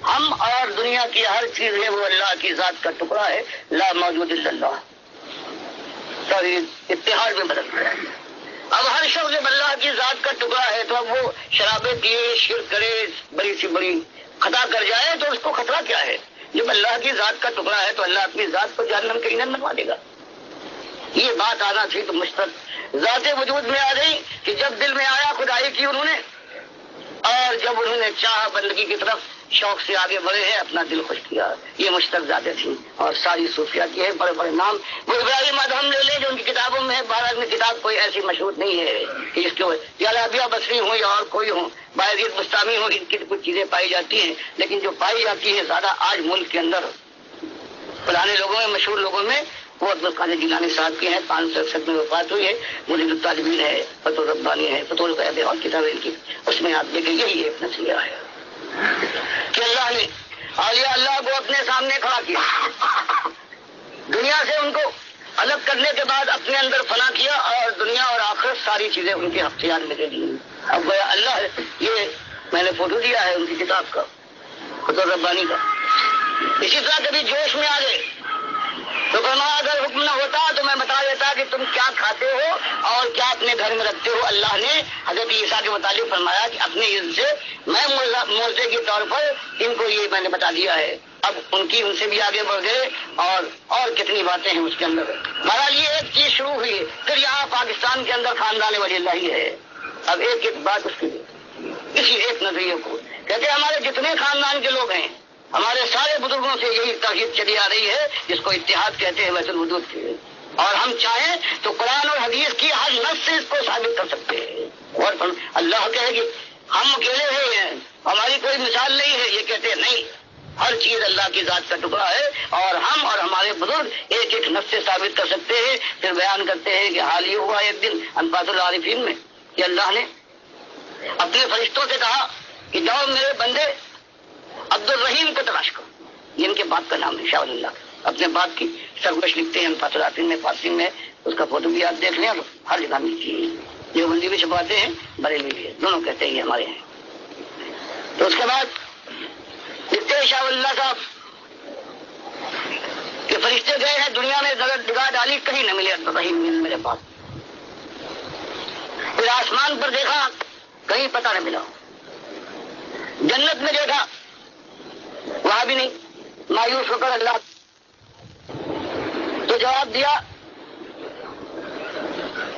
ہم اور دنیا کی ہر چیز ہے وہ اللہ کی ذات کا ٹکڑا ہے، لا موجود الا اللہ. اتحاد میں بدل گیا. اب ہر شخص جب اللہ کی ذات کا ٹکڑا ہے تو اب وہ شرابیں پیے، شرک کرے، بڑی سی بڑی خطا کر جائے تو اس کو خطرہ کیا ہے؟ جب اللہ کی ذات کا ٹکڑا ہے تو اللہ اپنی ذات کو جہنم کے ایندھن بنوا دے گا. یہ بات آنا تھی تو مشترک ذات وجود میں آ گئی کہ جب دل میں آیا خدائی کی انہوں نے، اور جب انہوں نے چاہا بندگی کی طرف شوق سے آگے بڑھے ہیں، اپنا دل خوش کیا. یہ مشترک ذاتیں تھیں اور ساری صوفیہ کی ہے. بڑے بڑے نام وہ ابراہیم ادھم لے لیں جو ان کی کتابوں میں ہے. بہرحال میں کتاب کوئی ایسی مشہور نہیں ہے کہ اس کے یا رابعہ بصری ہوں یا اور کوئی ہوں، باعزید بستامی ہوں، ان کی کچھ چیزیں پائی جاتی ہیں، لیکن جو پائی جاتی ہے زیادہ آج ملک کے اندر پرانے لوگوں میں، مشہور لوگوں میں، وہ عبد القادر جیلانی صاحب کے ہیں. 561 میں وفات ہوئی ہے. مجید الطالبین ہے، فتح الربانی ہے، فتح القیب اور کتابیں کی، اس میں آپ دیکھیں یہی ایک نظریہ ہے کہ اللہ نے اولیاء اللہ کو اپنے سامنے کھڑا کیا، دنیا سے ان کو الگ کرنے کے بعد اپنے اندر فنا کیا، اور دنیا اور آخرت ساری چیزیں ان کے اختیار میں دے دی. اب گویا اللہ یہ میں نے فوٹو دیا ہے ان کی کتاب کا، فتح الربانی کا. اسی طرح کبھی جوش میں آ گئے تو فرمایا اگر حکم نہ ہوتا تو میں بتا دیتا کہ تم کیا کھاتے ہو اور کیا اپنے گھر میں رکھتے ہو. اللہ نے حضرت عیسیٰ کے متعلق فرمایا کہ اپنے عز سے میں موضوع کے طور پر ان کو یہ میں نے بتا دیا ہے. اب ان سے بھی آگے بڑھ گئے اور کتنی باتیں ہیں اس کے اندر. بہرحال یہ ایک چیز شروع ہوئی. پھر یہاں پاکستان کے اندر خاندان ولی اللہ ہی ہے. اب ایک ایک بات اس کی اسی ایک نظریے کو کہتے ہیں ہمارے جتنے خاندان کے لوگ ہیں ہمارے سارے بزرگوں سے یہی توحید چلی آ رہی ہے جس کو اتحاد کہتے ہیں وحدت الوجود کے، اور ہم چاہیں تو قرآن اور حدیث کی ہر نص سے اس کو ثابت کر سکتے ہیں۔ اور اللہ کہے کہ ہم اکیلے ہیں، ہماری کوئی مثال نہیں ہے، یہ کہتے ہیں نہیں، ہر چیز اللہ کی ذات کا ٹکڑا ہے اور ہم اور ہمارے بزرگ ایک ایک نص سے ثابت کر سکتے ہیں۔ پھر بیان کرتے ہیں کہ حال یہ ہوا ایک دن انفاس العارفین میں کہ اللہ نے اپنے فرشتوں سے کہا کہ جاؤ میرے بندے عبد الرحیم کو تلاش کرو، یہ ان کے باپ کا نام ہے شاہ اللہ، اپنے باپ کی سرگوش لکھتے ہیں انفاس العارفین میں، فارسی میں، اس کا فوٹو بھی آپ دیکھ لیں، ہر جگہ ملتی ہے، دیوبندی بھی چھپاتے ہیں، بریلوی بھی ہے، دونوں کہتے ہیں یہ ہمارے ہیں۔ تو اس کے بعد لکھتے ہیں شاہ اللہ صاحب کہ فرشتے گئے ہیں دنیا میں، نگاہ ڈالی کہیں نہ ملے عبد الرحیم میرے پاس، پھر آسمان پر دیکھا کہیں پتہ نہ ملا، جنت میں دیکھا وہاں بھی نہیں، مایوس ہو کر اللہ تو جواب دیا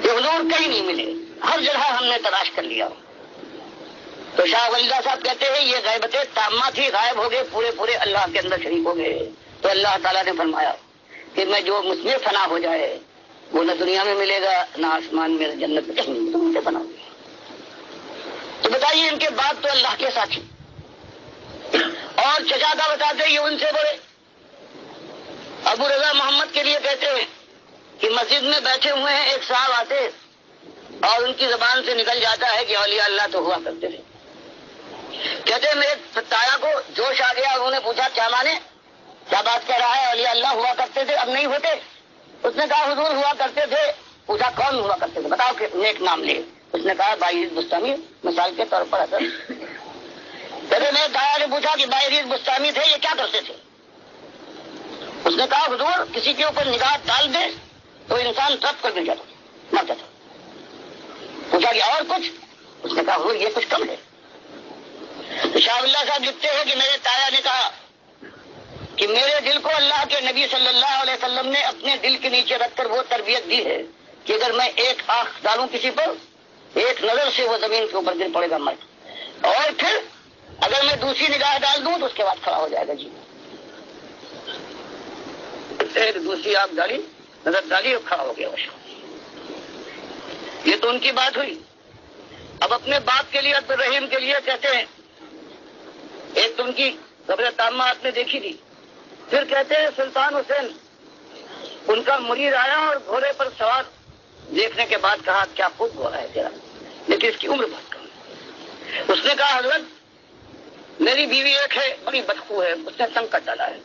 کہ حضور کہیں نہیں ملے، ہر جگہ ہم نے تلاش کر لیا۔ تو شاہ ولی اللہ صاحب کہتے ہیں یہ غیبت تامہ تھی، غائب ہو گئے، پورے اللہ کے اندر شریک ہو گئے۔ تو اللہ تعالیٰ نے فرمایا کہ میں جو مجھ میں فنا ہو جائے وہ نہ دنیا میں ملے گا نہ آسمان میں، جنت میں کہیں نہیں، تو مجھے فنا ہو گیا۔ تو بتائیے ان کے بعد تو اللہ کے ساتھی، اور چچا کا بتاتے یہ ان سے بڑے ابو رضا محمد کے لیے کہتے ہیں کہ مسجد میں بیٹھے ہوئے ہیں، ایک صاحب آتے اور ان کی زبان سے نکل جاتا ہے کہ اولیاء اللہ تو ہوا کرتے تھے۔ کہتے ہیں میرے تایا کو جوش آ گیا، انہوں نے پوچھا کیا مانے، کیا بات کہہ رہا ہے، اولیاء اللہ ہوا کرتے تھے اب نہیں ہوتے؟ اس نے کہا حضور ہوا کرتے تھے۔ پوچھا کون ہوا کرتے تھے، بتاؤ کہ نیک نام لے۔ اس نے کہا باعث بستانی، مثال کے طور پر حضرت۔ کہتے میرے تایا نے پوچھا کہ باعث بستانی تھے یہ کیا کرتے تھے؟ اس نے کہا حضور کسی کے اوپر نگاہ ڈال دے تو انسان ٹرپ کر گر جاتا، مر جاتا۔ پوچھا کہ اور کچھ؟ اس نے کہا حضور یہ کچھ کم ہے۔ شاہ اللہ صاحب لکھتے ہیں کہ میرے تایا نے کہا کہ میرے دل کو اللہ کے نبی صلی اللہ علیہ وسلم نے اپنے دل کے نیچے رکھ کر وہ تربیت دی ہے کہ اگر میں ایک آنکھ ڈالوں کسی پر، ایک نظر سے وہ زمین کے اوپر گر پڑے گا مر، اور پھر اگر میں دوسری نگاہ ڈال دوں تو اس کے بعد کھڑا ہو جائے گا۔ جی دوسری آنکھ ڈالی، نظر ڈالی اور کھڑا ہو گیا وہ شخص۔ یہ تو ان کی بات ہوئی۔ اب اپنے باپ کے لیے عبد الرحیم کے لیے کہتے ہیں ایک تو ان کی قبر تامہ آپ نے دیکھی تھی، پھر کہتے ہیں سلطان حسین ان کا مرید آیا اور گھوڑے پر سوار دیکھنے کے بعد کہا کیا خود گھوڑا ہے تیرا، لیکن اس کی عمر بہت کم ہے۔ اس نے کہا حضرت میری بیوی ایک ہے، بڑی بدخو ہے، اس نے تنگ کر ڈالا ہے،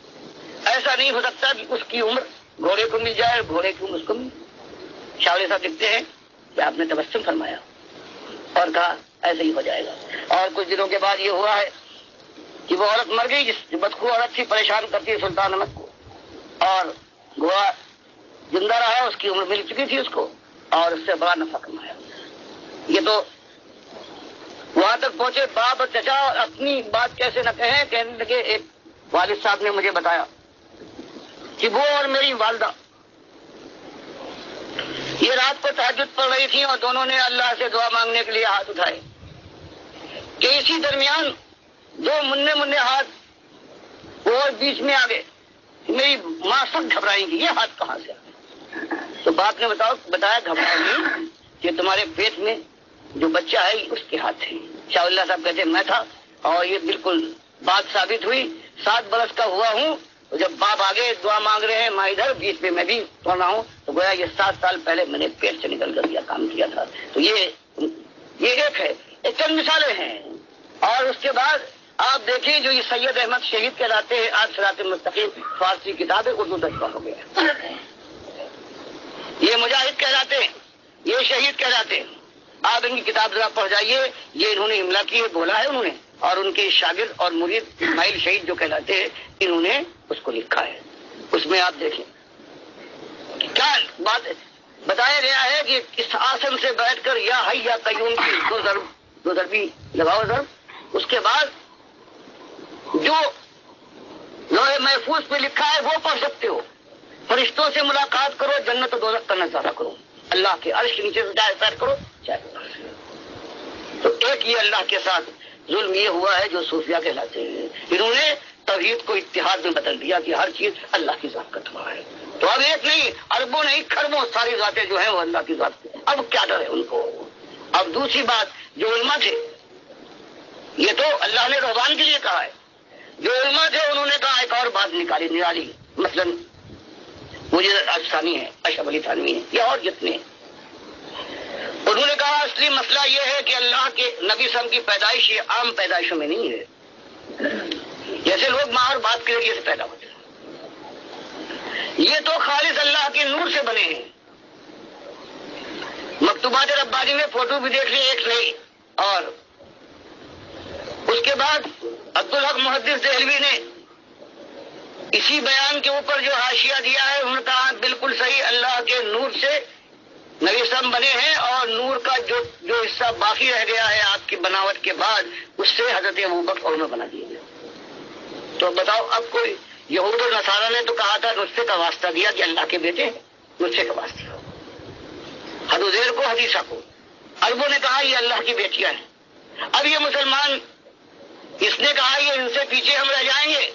ایسا نہیں ہو سکتا کہ اس کی عمر گھوڑے کو مل جائے اور گھوڑے کی عمر اس کو مل جائے۔ شاہ صاحب لکھتے ہیں کہ آپ نے تبسم فرمایا اور کہا ایسے ہی ہو جائے گا۔ اور کچھ دنوں کے بعد یہ ہوا ہے کہ وہ عورت مر گئی جس بدخو عورت تھی، پریشان کرتی ہے سلطان احمد کو، اور گھوڑا زندہ رہا، اس کی عمر مل چکی تھی اس کو، اور اس سے بڑا نفع کمایا۔ یہ تو وہاں تک پہنچے باپ اور چچا اپنی بات کیسے نہ کہیں، کہنے لگے ایک والد صاحب نے مجھے بتایا کہ وہ اور میری والدہ یہ رات کو تہجد پڑھ رہی تھی اور دونوں نے اللہ سے دعا مانگنے کے لیے ہاتھ اٹھائے کہ اسی درمیان دو مننے ہاتھ اور بیچ میں آ گئے، میری ماں سب گھبرائیں گی یہ ہاتھ کہاں سے آ؟ تو باپ نے بتایا گھبرائیں گی کہ تمہارے پیٹ میں جو بچہ ہے اس کے ہاتھ ہے۔ شاہ اللہ صاحب کہتے ہیں میں تھا اور یہ بالکل بات ثابت ہوئی، 7 برس کا ہوا ہوں، جب باپ آگے دعا مانگ رہے ہیں ماں ادھر، بیچ میں میں بھی پڑھ رہا ہوں، تو گویا یہ 7 سال پہلے میں نے پیٹ سے نکل کر کام کیا تھا۔ تو یہ ایک ہے، ایک چند مثالیں ہیں۔ اور اس کے بعد آپ دیکھیں جو یہ سید احمد شہید کہلاتے ہیں، آج صراط مستقیم فارسی کتاب ہے، اردو ترجمہ ہو گیا۔ یہ مجاہد کہلاتے ہیں، یہ شہید کہلاتے ہیں۔ آپ ان کی کتاب ذرا پڑھ جائیے، یہ انہوں نے املا کی ہے، بولا ہے انہوں نے، اور ان کے شاگرد اور مرید اسماعیل شہید جو کہلاتے ہیں انہوں نے اس کو لکھا ہے۔ اس میں آپ دیکھیں کیا بات بتایا گیا ہے کہ اس آسن سے بیٹھ کر یا حی یا قیوم کی دو ضربی لگاؤ ضرب، اس کے بعد جو لوح محفوظ پہ لکھا ہے وہ پڑھ سکتے ہو، فرشتوں سے ملاقات کرو، جنت و دوزخ کا نظارہ کرو، اللہ کے عرش کے نیچے سے چاہے سیر کرو چاہے۔ تو ایک یہ اللہ کے ساتھ ظلم یہ ہوا ہے جو صوفیہ کہلاتے ہیں، انہوں نے توحید کو اتحاد میں بدل دیا کہ ہر چیز اللہ کی ذات کا تبع ہے۔ تو اب ایک نہیں، اربوں نہیں، کھربوں ساری ذاتیں جو ہیں وہ اللہ کی ذات کی۔ اب کیا ڈر ہے ان کو؟ اب دوسری بات، جو علماء تھے، یہ تو اللہ نے رحبان کے لیے کہا ہے، جو علماء تھے انہوں نے کہا ایک اور بات نرالی، مثلا مجھے ثانی ہے، اشرف علی تھانوی ہے، یا اور جتنے ہیں، انہوں نے کہا اصلی مسئلہ یہ ہے کہ اللہ کے نبی صلی کی پیدائش یہ عام پیدائشوں میں نہیں ہے، جیسے لوگ ماہر بات کے ذریعے سے پیدا ہوتے ہیں، یہ تو خالص اللہ کے نور سے بنے ہیں۔ مکتوبات ربانی میں فوٹو بھی دیکھ لی ایک نہیں، اور اس کے بعد عبدالحق محدث دہلوی نے اسی بیان کے اوپر جو حاشیہ دیا ہے، انہوں نے کہا بالکل صحیح، اللہ کے نور سے نبی صلی بنے ہیں، اور نور کا جو حصہ باقی رہ گیا ہے آپ کی بناوٹ کے بعد، اس سے حضرت ابوبکر انہوں نے بنا دیا گیا۔ تو بتاؤ، اب کوئی یہود و نصارہ نے تو کہا تھا، نطفے کا واسطہ دیا کہ اللہ کے بیٹے ہیں، نطفے کا واسطہ، حدوزیر کو، حدیثہ کو، عربوں نے کہا یہ اللہ کی بیٹیاں ہیں۔ اب یہ مسلمان، اس نے کہا یہ ان سے پیچھے ہم رہ جائیں گے،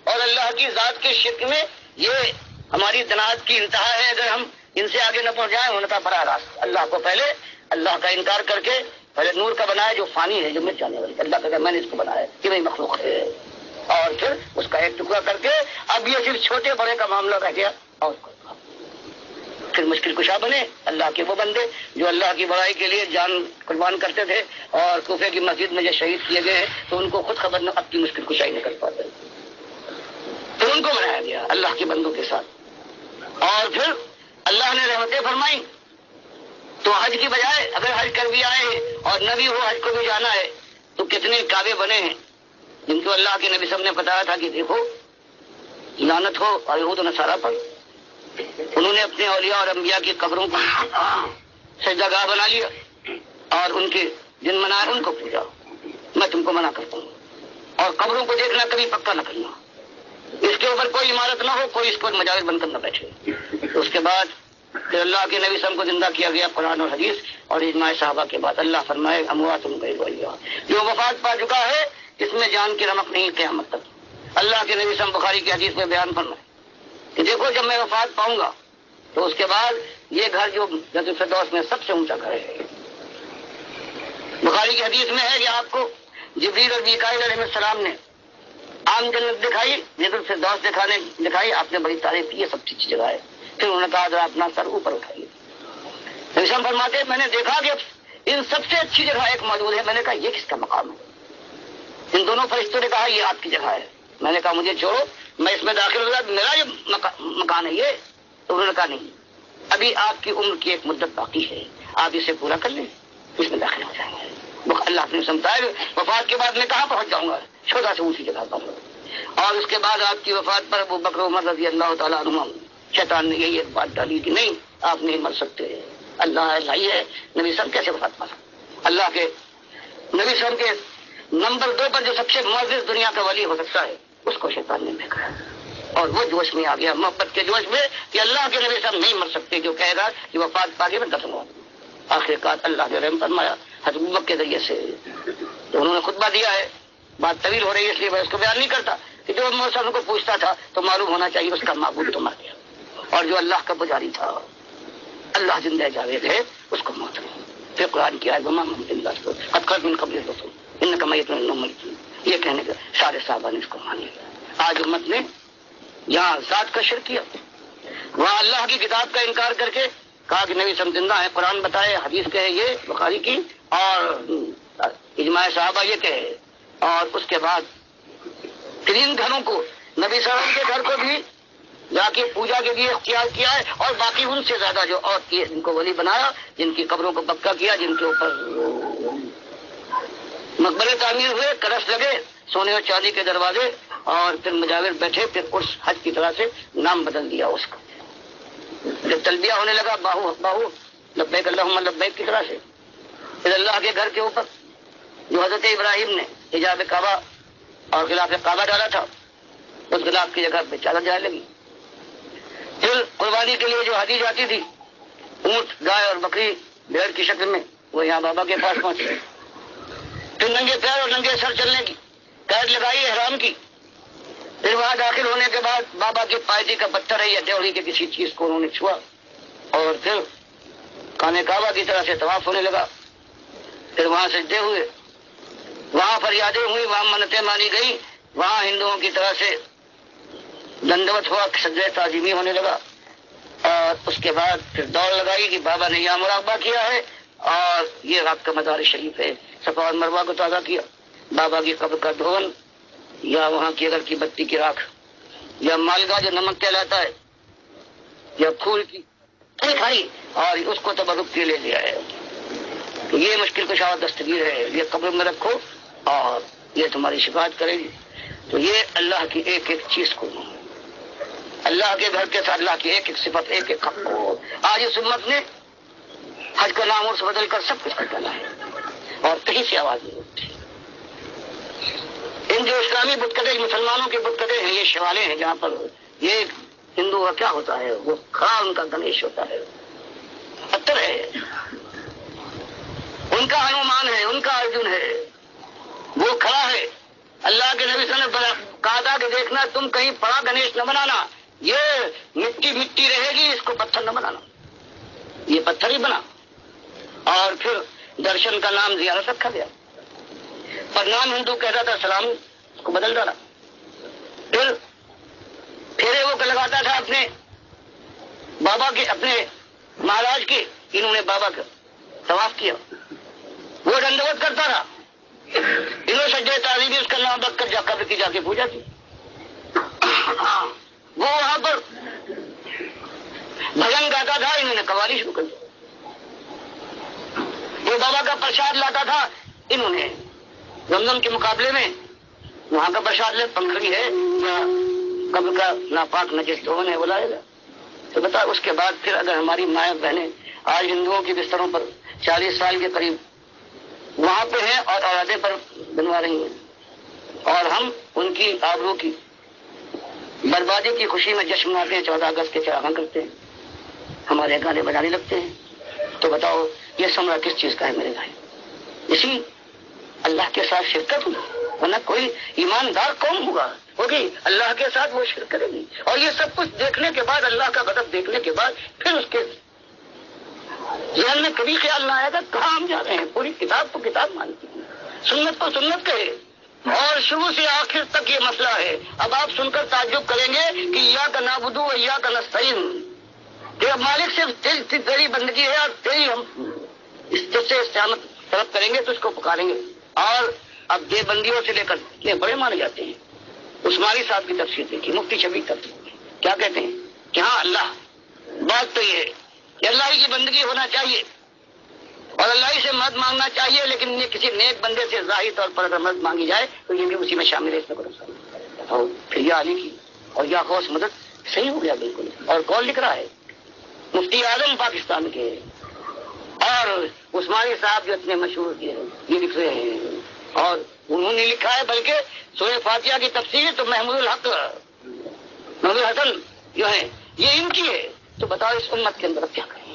اور اللہ کی ذات کے شرک میں یہ ہماری تناعت کی انتہا ہے اگر ہم ان سے آگے نہ پہنچ جائیں۔ انہوں نے کہا براہ راست اللہ کو پہلے اللہ کا انکار کر کے پہلے نور کا بنایا جو فانی ہے، جو مٹ جانے والی، اللہ کا میں نے اس کو بنایا کہ میری مخلوق ہے، اور پھر اس کا ایک ٹکڑا کر کے اب یہ صرف چھوٹے بڑے کا معاملہ رہ گیا، اور پھر مشکل کشا بنے اللہ کے وہ بندے جو اللہ کی بڑائی کے لیے جان قربان کرتے تھے، اور کوفے کی مسجد میں جو شہید کیے گئے تو ان کو خود خبر نہ اب کی مشکل کشائی نہیں کر پاتے، تو ان کو بنایا گیا اللہ کے بندوں کے ساتھ۔ اور پھر اللہ نے رحمتیں فرمائی، تو حج کی بجائے اگر حج کر بھی آئے اور نبی ہو حج کو بھی جانا ہے، تو کتنے کعبے بنے ہیں جن کو اللہ کے نبی سب نے بتایا تھا کہ دیکھو لعنت ہو اور یہود و نصارہ پر، انہوں نے اپنے اولیاء اور انبیاء کی قبروں کو سجدہ گاہ بنا لیا، اور ان کے جن منائے ان کو پوجا۔ میں تم کو منع کرتا ہوں، اور قبروں کو دیکھنا کبھی پکا نہ کرنا، اس کے اوپر کوئی عمارت نہ ہو، کوئی اس کو مجالس بن کر نہ بیٹھے۔ تو اس کے بعد پھر اللہ کے نبی صلی اللہ علیہ وسلم کو زندہ کیا گیا قرآن اور حدیث اور اجماع صحابہ کے بعد۔ اللہ فرمائے اموات غیر احیاء، جو وفات پا چکا ہے اس میں جان کی رمق نہیں قیامت تک۔ اللہ کے نبی صلی اللہ علیہ وسلم بخاری کی حدیث میں بیان فرمائے کہ دیکھو جب میں وفات پاؤں گا تو اس کے بعد یہ گھر جو جنت الفردوس میں سب سے اونچا گھر ہے۔ بخاری کی حدیث میں ہے کہ آپ کو جبریل اور میکائیل علیہ السلام نے عام جنت دکھائی، جنت الفردوس دکھائی، آپ نے بڑی تعریف کی، یہ سب اچھی جگہ ہے۔ پھر انہوں نے کہا ذرا اپنا سر اوپر اٹھائیے۔ نبی صلی اللہ علیہ وسلم فرماتے میں نے دیکھا کہ ان سب سے اچھی جگہ ایک موجود ہے۔ میں نے کہا یہ کس کا مقام ہے؟ ان دونوں فرشتوں نے کہا یہ آپ کی جگہ ہے۔ میں نے کہا مجھے چھوڑو، میں اس میں داخل ہو گیا، میرا یہ مکان ہے یہ۔ تو انہوں نے کہا نہیں، ابھی آپ کی عمر کی ایک مدت باقی ہے، آپ اسے پورا کر لیں، اس میں داخل ہو جائیں گے۔ اللہ نے سمجھایا وفات کے بعد میں کہاں پہنچ جاؤں گا، چھوٹا سے اونچی جگہ پر۔ اور اس کے بعد آپ کی وفات پر ابو بکر عمر رضی اللہ تعالیٰ عنہ، شیطان نے یہی ایک بات ڈالی کہ نہیں آپ نہیں مر سکتے، اللہ الہی ہے، نبی صاحب کیسے وفات پا سکتے؟ اللہ کے نبی صاحب کے نمبر 2 پر جو سب سے معزز دنیا کا ولی ہو سکتا ہے اس کو شیطان نے دیکھا، اور وہ جوش میں آ گیا، محبت کے جوش میں کہ اللہ کے نبی صاحب نہیں مر سکتے، جو کہے گا کہ وفات پا کے میں دفن ہوں۔ آخرکار اللہ نے رحم فرمایا حضرت ابوبکر کے ذریعے سے، تو انہوں نے خطبہ دیا ہے، بات طویل ہو رہی ہے اس لیے میں اس کو بیان نہیں کرتا کہ جو محمد کو پوچھتا تھا تو معلوم ہونا چاہیے اس کا معبود تو مر گیا، اور جو اللہ کا پجاری تھا اللہ زندہ جاوید ہے اس کو موت نہیں۔ پھر قرآن کی آیت محمد اللہ کو قد خلت من قبل الرسل انک میت وانہم میتون، یہ کہنے کا سارے صحابہ نے اس کو مان لیا۔ آج امت نے یہاں ذات کا شرک کیا، وہاں اللہ کی کتاب کا انکار کر کے کہا کہ نبی صلی زندہ ہے، قرآن بتائے، حدیث کہے یہ بخاری کی، اور اجماع صحابہ یہ کہے، اور اس کے بعد تین گھروں کو نبی صلی اللہ علیہ وسلم کے گھر کو بھی جا کے پوجا کے لیے اختیار کیا ہے، اور باقی ان سے زیادہ جو اور کیے جن کو ولی بنایا، جن کی قبروں کو پکا کیا، جن کے اوپر مقبرے تعمیر ہوئے، کلش لگے، سونے اور چاندی کے دروازے، اور پھر مجاور بیٹھے، پھر اس حج کی طرح سے نام بدل دیا اس کا۔ جب تلبیہ ہونے لگا باہو باہو لبیک اللہم لبیک کی طرح سے، پھر اللہ کے گھر کے اوپر جو حضرت ابراہیم نے حجاب کعبہ اور غلاف کعبہ ڈالا تھا، اس غلاف کی جگہ پہ چادر جانے لگی۔ پھر قربانی کے لیے جو حدیث آتی تھی، اونٹ، گائے اور بکری بھیڑ کی شکل میں، وہ یہاں بابا کے پاس پہنچے، پھر ننگے پیر اور ننگے سر چلنے کی قید لگائی احرام کی. پھر وہاں داخل ہونے کے بعد بابا کی پائٹی کا پتھر ہے یا دیوڑی کے کسی چیز کو انہوں نے چھوا اور پھر خانہ کعبہ کی طرح سے طواف ہونے لگا. پھر وہاں سجدے ہوئے, وہاں فریادیں ہوئی, وہاں منتیں مانی گئی, وہاں ہندوؤں کی طرح سے دنڈوت ہوا, سجدہ تعظیمی ہونے لگا. اور اس کے بعد پھر دوڑ لگائی کہ بابا نے یہاں مراقبہ کیا ہے اور یہ آپ کا مزار شریف ہے. صفا اور مروہ کو تازہ کیا, بابا کی قبر کا دھون یا وہاں کی اگر کی بتی کی راکھ یا مالگا جو نمک کہلاتا ہے یا پھول کی کھائی اور اس کو تبرک کے لے لیا ہے. تو یہ مشکل کشا دستگیر ہے, یہ قبر میں رکھو اور یہ تمہاری شفاعت کرے گی. تو یہ اللہ کی ایک ایک چیز کو, اللہ کے گھر کے ساتھ اللہ کی ایک ایک صفت, ایک ایک حق کو آج اس امت نے حج کا نام اور بدل کر سب کچھ کر ڈالا ہے اور کہیں سے آواز نہیں اٹھتی. ان جو اسلامی بتکدے مسلمانوں کے بتکدے ہیں یہ شوالے ہیں جہاں پر یہ ہندو کا کیا ہوتا ہے, وہ کھڑا ان کا گنیش ہوتا ہے, پتھر ہے, ان کا ہنومان ہے, ان کا ارجن ہے, وہ کھڑا ہے. اللہ کے نبی صلی اللہ علیہ وسلم نے کہا تھا کہ دیکھنا تم کہیں پڑا گنیش نہ بنانا, یہ مٹی مٹی رہے گی, اس کو پتھر نہ بنانا. یہ پتھر ہی بنا اور پھر درشن کا نام زیارت رکھا گیا اور نام ہندو کہتا تھا سلام, اس کو بدل ڈالا. پھر پھیرے وہ لگاتا تھا اپنے بابا کے, اپنے مہاراج کے, انہوں نے بابا کا طواف کیا, وہ دنڈوت کرتا رہا, انہوں سجدہ تعظیمی اس کا نام رکھ کر قبر کی جا کے پوجا کی. وہ وہاں پر بھجن گاتا تھا, انہوں نے قوالی شروع کر دی. وہ بابا کا پرساد لاتا تھا, انہوں نے زمزم کے مقابلے میں وہاں کا پرساد لے پنکھڑی ہے یا قبر کا ناپاک نجس دھون ہے وہ لائے گا. تو بتا اس کے بعد پھر اگر ہماری مائیں بہنیں آج ہندوؤں کے بستروں پر 40 سال کے قریب وہاں پہ ہیں اور اورادے پر بنوا رہی ہیں اور ہم ان کی آبرو کی بربادی کی خوشی میں جشن مناتے ہیں, 14 اگست کے چراغاں کرتے ہیں, ہمارے گانے بجانے لگتے ہیں. تو بتاؤ یہ سمرا کس چیز کا ہے میرے بھائی؟ اسی اللہ کے ساتھ شرکت ہوگی, ورنہ کوئی ایماندار قوم ہوگی اللہ کے ساتھ وہ شرک کرے گی. اور یہ سب کچھ دیکھنے کے بعد, اللہ کا غضب دیکھنے کے بعد پھر اس کے ذہن میں کبھی خیال نہ آئے گا کہاں ہم جا رہے ہیں. پوری کتاب کو کتاب مانتی ہے, سنت کو سنت کہے اور شروع سے آخر تک یہ مسئلہ ہے. اب آپ سن کر تعجب کریں گے کہ یا کا نعبدو و یا کا نستعین, کہ اب مالک صرف تیری بندگی ہے اور تیری ہم اس سے استعانت طلب کریں گے تو اس کو پکاریں گے. اور اب دے بندیوں سے لے کر اتنے بڑے مانے جاتے ہیں. عثمانی صاحب کی تفسیر دیکھی, مفتی شفیع تفسیر کیا کہتے ہیں کہ ہاں اللہ, بات تو یہ ہے کہ اللہ ہی کی بندگی ہونا چاہیے اور اللہ ہی سے مدد مانگنا چاہیے, لیکن یہ کسی نیک بندے سے ظاہری طور پر اگر مدد مانگی جائے تو یہ بھی اسی میں شامل ہے, اس میں بھروسہ. اور پھر یا علی کی اور یا غوث مدد صحیح ہو گیا بالکل. اور کون لکھ رہا ہے؟ مفتی اعظم پاکستان کے اور عثمانی صاحب جو اتنے مشہور کے یہ لکھ رہے ہیں. اور انہوں نے لکھا ہے بلکہ سورہ فاتحہ کی تفسیر تو محمود الحسن جو ہے یہ ان کی ہے. تو بتاؤ اس امت کے اندر کیا کریں؟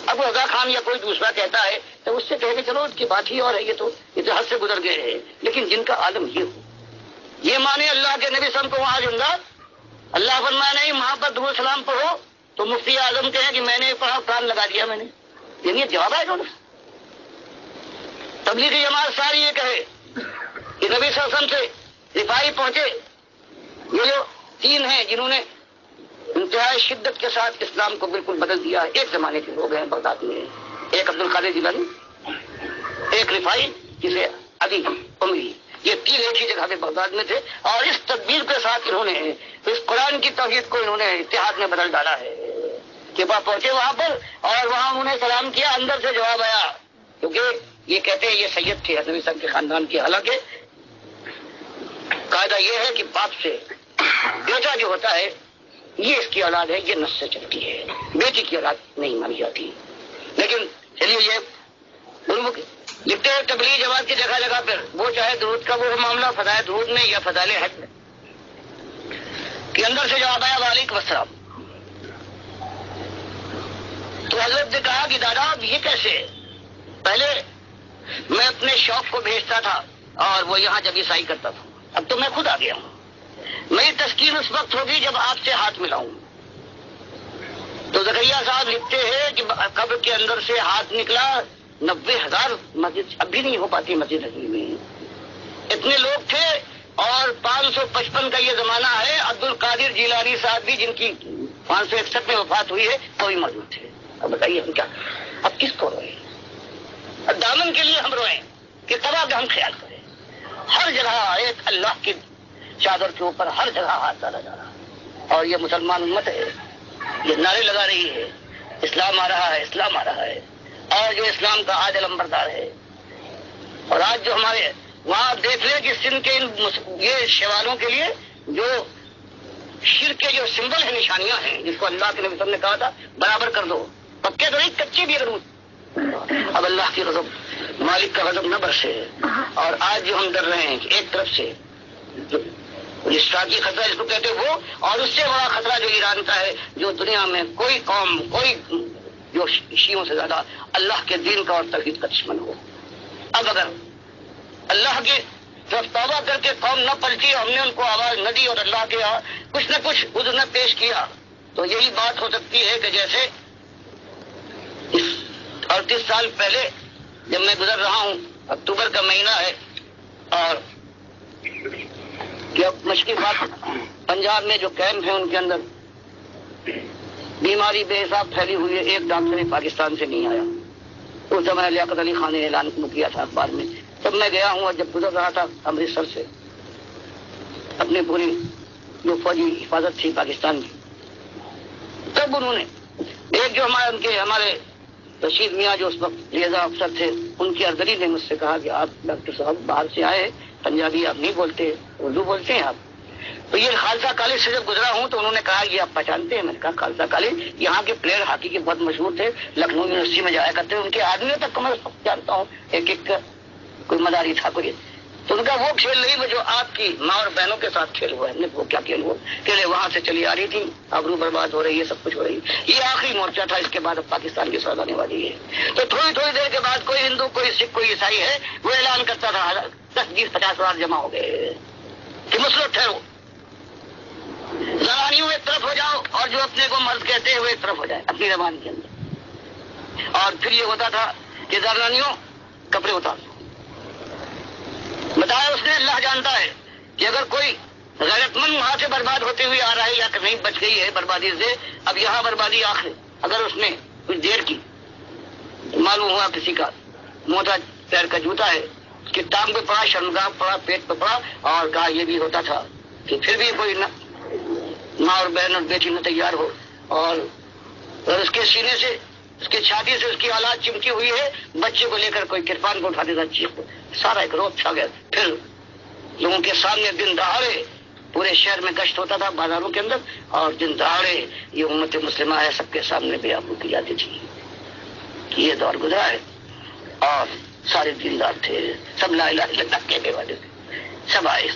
اب رضا خان یا کوئی دوسرا کہتا ہے تو اس سے کہہ کے چلو اس کی بات ہی اور ہے, یہ تو حد سے گزر گئے ہیں. لیکن جن کا عالم یہ ہو, یہ مانے اللہ کے نبی صلی اللہ علیہ وسلم کو وہاں زندہ, اللہ فرمایا نہیں وہاں پر درود سلام پڑھو, تو مفتی اعظم کہیں کہ میں نے پڑھا, کان لگا دیا میں نے. یعنی جواب ہے ڈاکٹر. تبلیغی جماعت ساری یہ کہے کہ نبی صلی اللہ علیہ وسلم سے رفائی پہنچے. یہ جو 3 ہیں جنہوں نے انتہائی شدت کے ساتھ اسلام کو بالکل بدل دیا ہے, ایک زمانے کے لوگ ہیں بغداد میں. ایک عبد القادر جیلانی, ایک رفائی جسے ابھی عمری, یہ 3 ایک ہی جگہ پہ بغداد میں تھے. اور اس تدبیر کے ساتھ انہوں نے اس قرآن کی توحید کو انہوں نے اتحاد میں بدل ڈالا ہے کہ وہ پہنچے وہاں پر اور وہاں انہوں نے سلام کیا, اندر سے جواب آیا. کیونکہ یہ کہتے ہیں یہ سید تھے نبی صاحب کے خاندان کے. حالانکہ قاعدہ یہ ہے کہ باپ سے بیٹا جو ہوتا ہے یہ اس کی اولاد ہے, یہ نس سے چلتی ہے, بیٹی کی اولاد نہیں مانی جاتی. لیکن چلیے یہ لکھتے ہیں تبلیغ جماعت کی جگہ جگہ پر وہ چاہے درود کا وہ معاملہ فضائل درود میں یا فضائل حج میں کہ اندر سے جواب آیا وعلیکم السلام. تو حضرت نے کہا کہ دادا اب یہ کیسے؟ پہلے میں اپنے شوق کو بھیجتا تھا اور وہ یہاں جب عیسائی کرتا تھا. اب تو میں خود آ گیا ہوں. میری تذکیر اس وقت ہوگی جب آپ سے ہاتھ ملاؤں. تو زکریا صاحب لکھتے ہیں کہ قبر کے اندر سے ہاتھ نکلا 90,000 مسجد اب بھی نہیں ہو پاتی مسجد حقیقی میں. اتنے لوگ تھے اور 555 کا یہ زمانہ ہے. عبد القادر جیلانی صاحب بھی جن کی 561 میں وفات ہوئی ہے وہ بھی موجود تھے. اب بتائیے ہم کیا اب کس کو روئیں؟ اب دامن کے لیے ہم روئیں کہ قبا کا ہم خیال کریں. ہر جگہ ایک اللہ کی چادر کے اوپر ہر جگہ ہاتھ ڈالا جا رہا اور یہ مسلمان امت ہے یہ نعرے لگا رہی ہے اسلام آ رہا ہے اسلام آ رہا ہے اور جو اسلام کا عادل لمبردار ہے. اور آج جو ہمارے وہاں آپ دیکھ لیں کہ سندھ کے یہ شیوالوں کے لیے جو شرک کے جو سمبل ہیں نشانیاں ہیں جس کو اللہ کے نبی صلی اللہ علیہ وسلم نے کہا تھا برابر کر دو پکے تو نہیں کچے بھی اگر اب اللہ کی غضب مالک کا غضب نہ برسے. اور آج جو ہم ڈر رہے ہیں کہ ایک طرف سے اشتراکی خطرہ جس کو کہتے وہ اور اس سے بڑا خطرہ جو ایران کا ہے جو دنیا میں کوئی قوم کوئی جو شیعوں سے زیادہ اللہ کے دین کا اور توحید کا دشمن ہو. اب اگر اللہ کی طرف توبہ کر کے قوم نہ پلٹی ہم نے ان کو آواز نہ دی اور اللہ کے یہاں کچھ نہ کچھ عذر نہ پیش کیا تو یہی بات ہو سکتی ہے کہ جیسے 38 سال پہلے جب میں گزر رہا ہوں اکتوبر کا مہینہ ہے اور مشکل بات پنجاب میں جو کیمپ ہیں ان کے اندر بیماری بے حساب پھیلی ہوئی ہے. ایک ڈاکٹر پاکستان سے نہیں آیا. اس زمانے لیاقت علی خان نے اعلان کیا تھا اخبار میں. تب میں گیا ہوں اور جب گزر رہا تھا امرتسر سے اپنی پوری جو فوجی حفاظت تھی پاکستان کی تب انہوں نے ایک جو ہمارے رشید میاں جو اس وقت لیزا افسر تھے ان کی اردری نے مجھ سے کہا کہ آپ ڈاکٹر صاحب باہر سے آئے ہیں پنجابی آپ نہیں بولتے اردو بولتے ہیں آپ. تو یہ خالصہ کالج سے جب گزرا ہوں تو انہوں نے کہا یہ آپ پہچانتے ہیں. میں نے کہا خالصہ کالج یہاں کے پلیئر ہاکی کے بہت مشہور تھے لکھنؤ یونیورسٹی میں جایا کرتے ہیں ان کے آدمیوں تک کو میں جانتا ہوں ایک ایک کوئی مداری تھا کوئی. تو ان کا وہ کھیل نہیں وہ جو آپ کی ماں اور بہنوں کے ساتھ کھیل ہوا ہے وہ کیا کھیل ہوا کھیلے وہاں سے چلی آ رہی تھی آبرو برباد ہو رہی ہے سب کچھ ہو رہی ہے. یہ آخری مورچہ تھا اس کے بعد اب پاکستان کی سرحد آنے والی ہے. تو تھوڑی دیر کے بعد کوئی ہندو کوئی سکھ کوئی عیسائی ہے وہ اعلان کرتا تھا 10-20-50 جمع ہو گئے کہ مسلط ٹھہرو زنانیوں ایک طرف ہو جاؤ اور جو اپنے کو مرد کہتے ہیں وہ ایک طرف ہو جائے اپنی زبان کے اندر. اور پھر یہ ہوتا تھا کہ زنانیوں کپڑے اتار بتایا اس نے اللہ جانتا ہے کہ اگر کوئی غیرت مند وہاں سے برباد ہوتے ہوئے آ رہا ہے یا کہیں بچ گئی ہے بربادی سے اب یہاں بربادی آخر اگر اس نے کچھ دیر کی معلوم ہوا کسی کا موٹا پیر کا جوتا ہے اس کی ٹانگ پہ پڑا شرمگاہ پڑا پیٹ پہ پڑا اور کہا یہ بھی ہوتا تھا کہ پھر بھی کوئی ماں اور بہن اور بیٹی نہ تیار ہو اور اس کے سینے سے اس کی چھاتی سے اس کی اولاد چمکی ہوئی ہے بچے کو لے کر کوئی کرپان کو اٹھا دیتا چیخ سارا ایک روپ چھا گیا. پھر لوگوں کے سامنے دن دہاڑے پورے شہر میں گشت ہوتا تھا بازاروں کے اندر اور دن دہاڑے یہ امت مسلمہ ہے سب کے سامنے بے آبرو کی جاتی تھی. یہ دور گزرا ہے اور سارے دیندار تھے سب لا الہ الا اللہ کہنے والے تھے سب آئے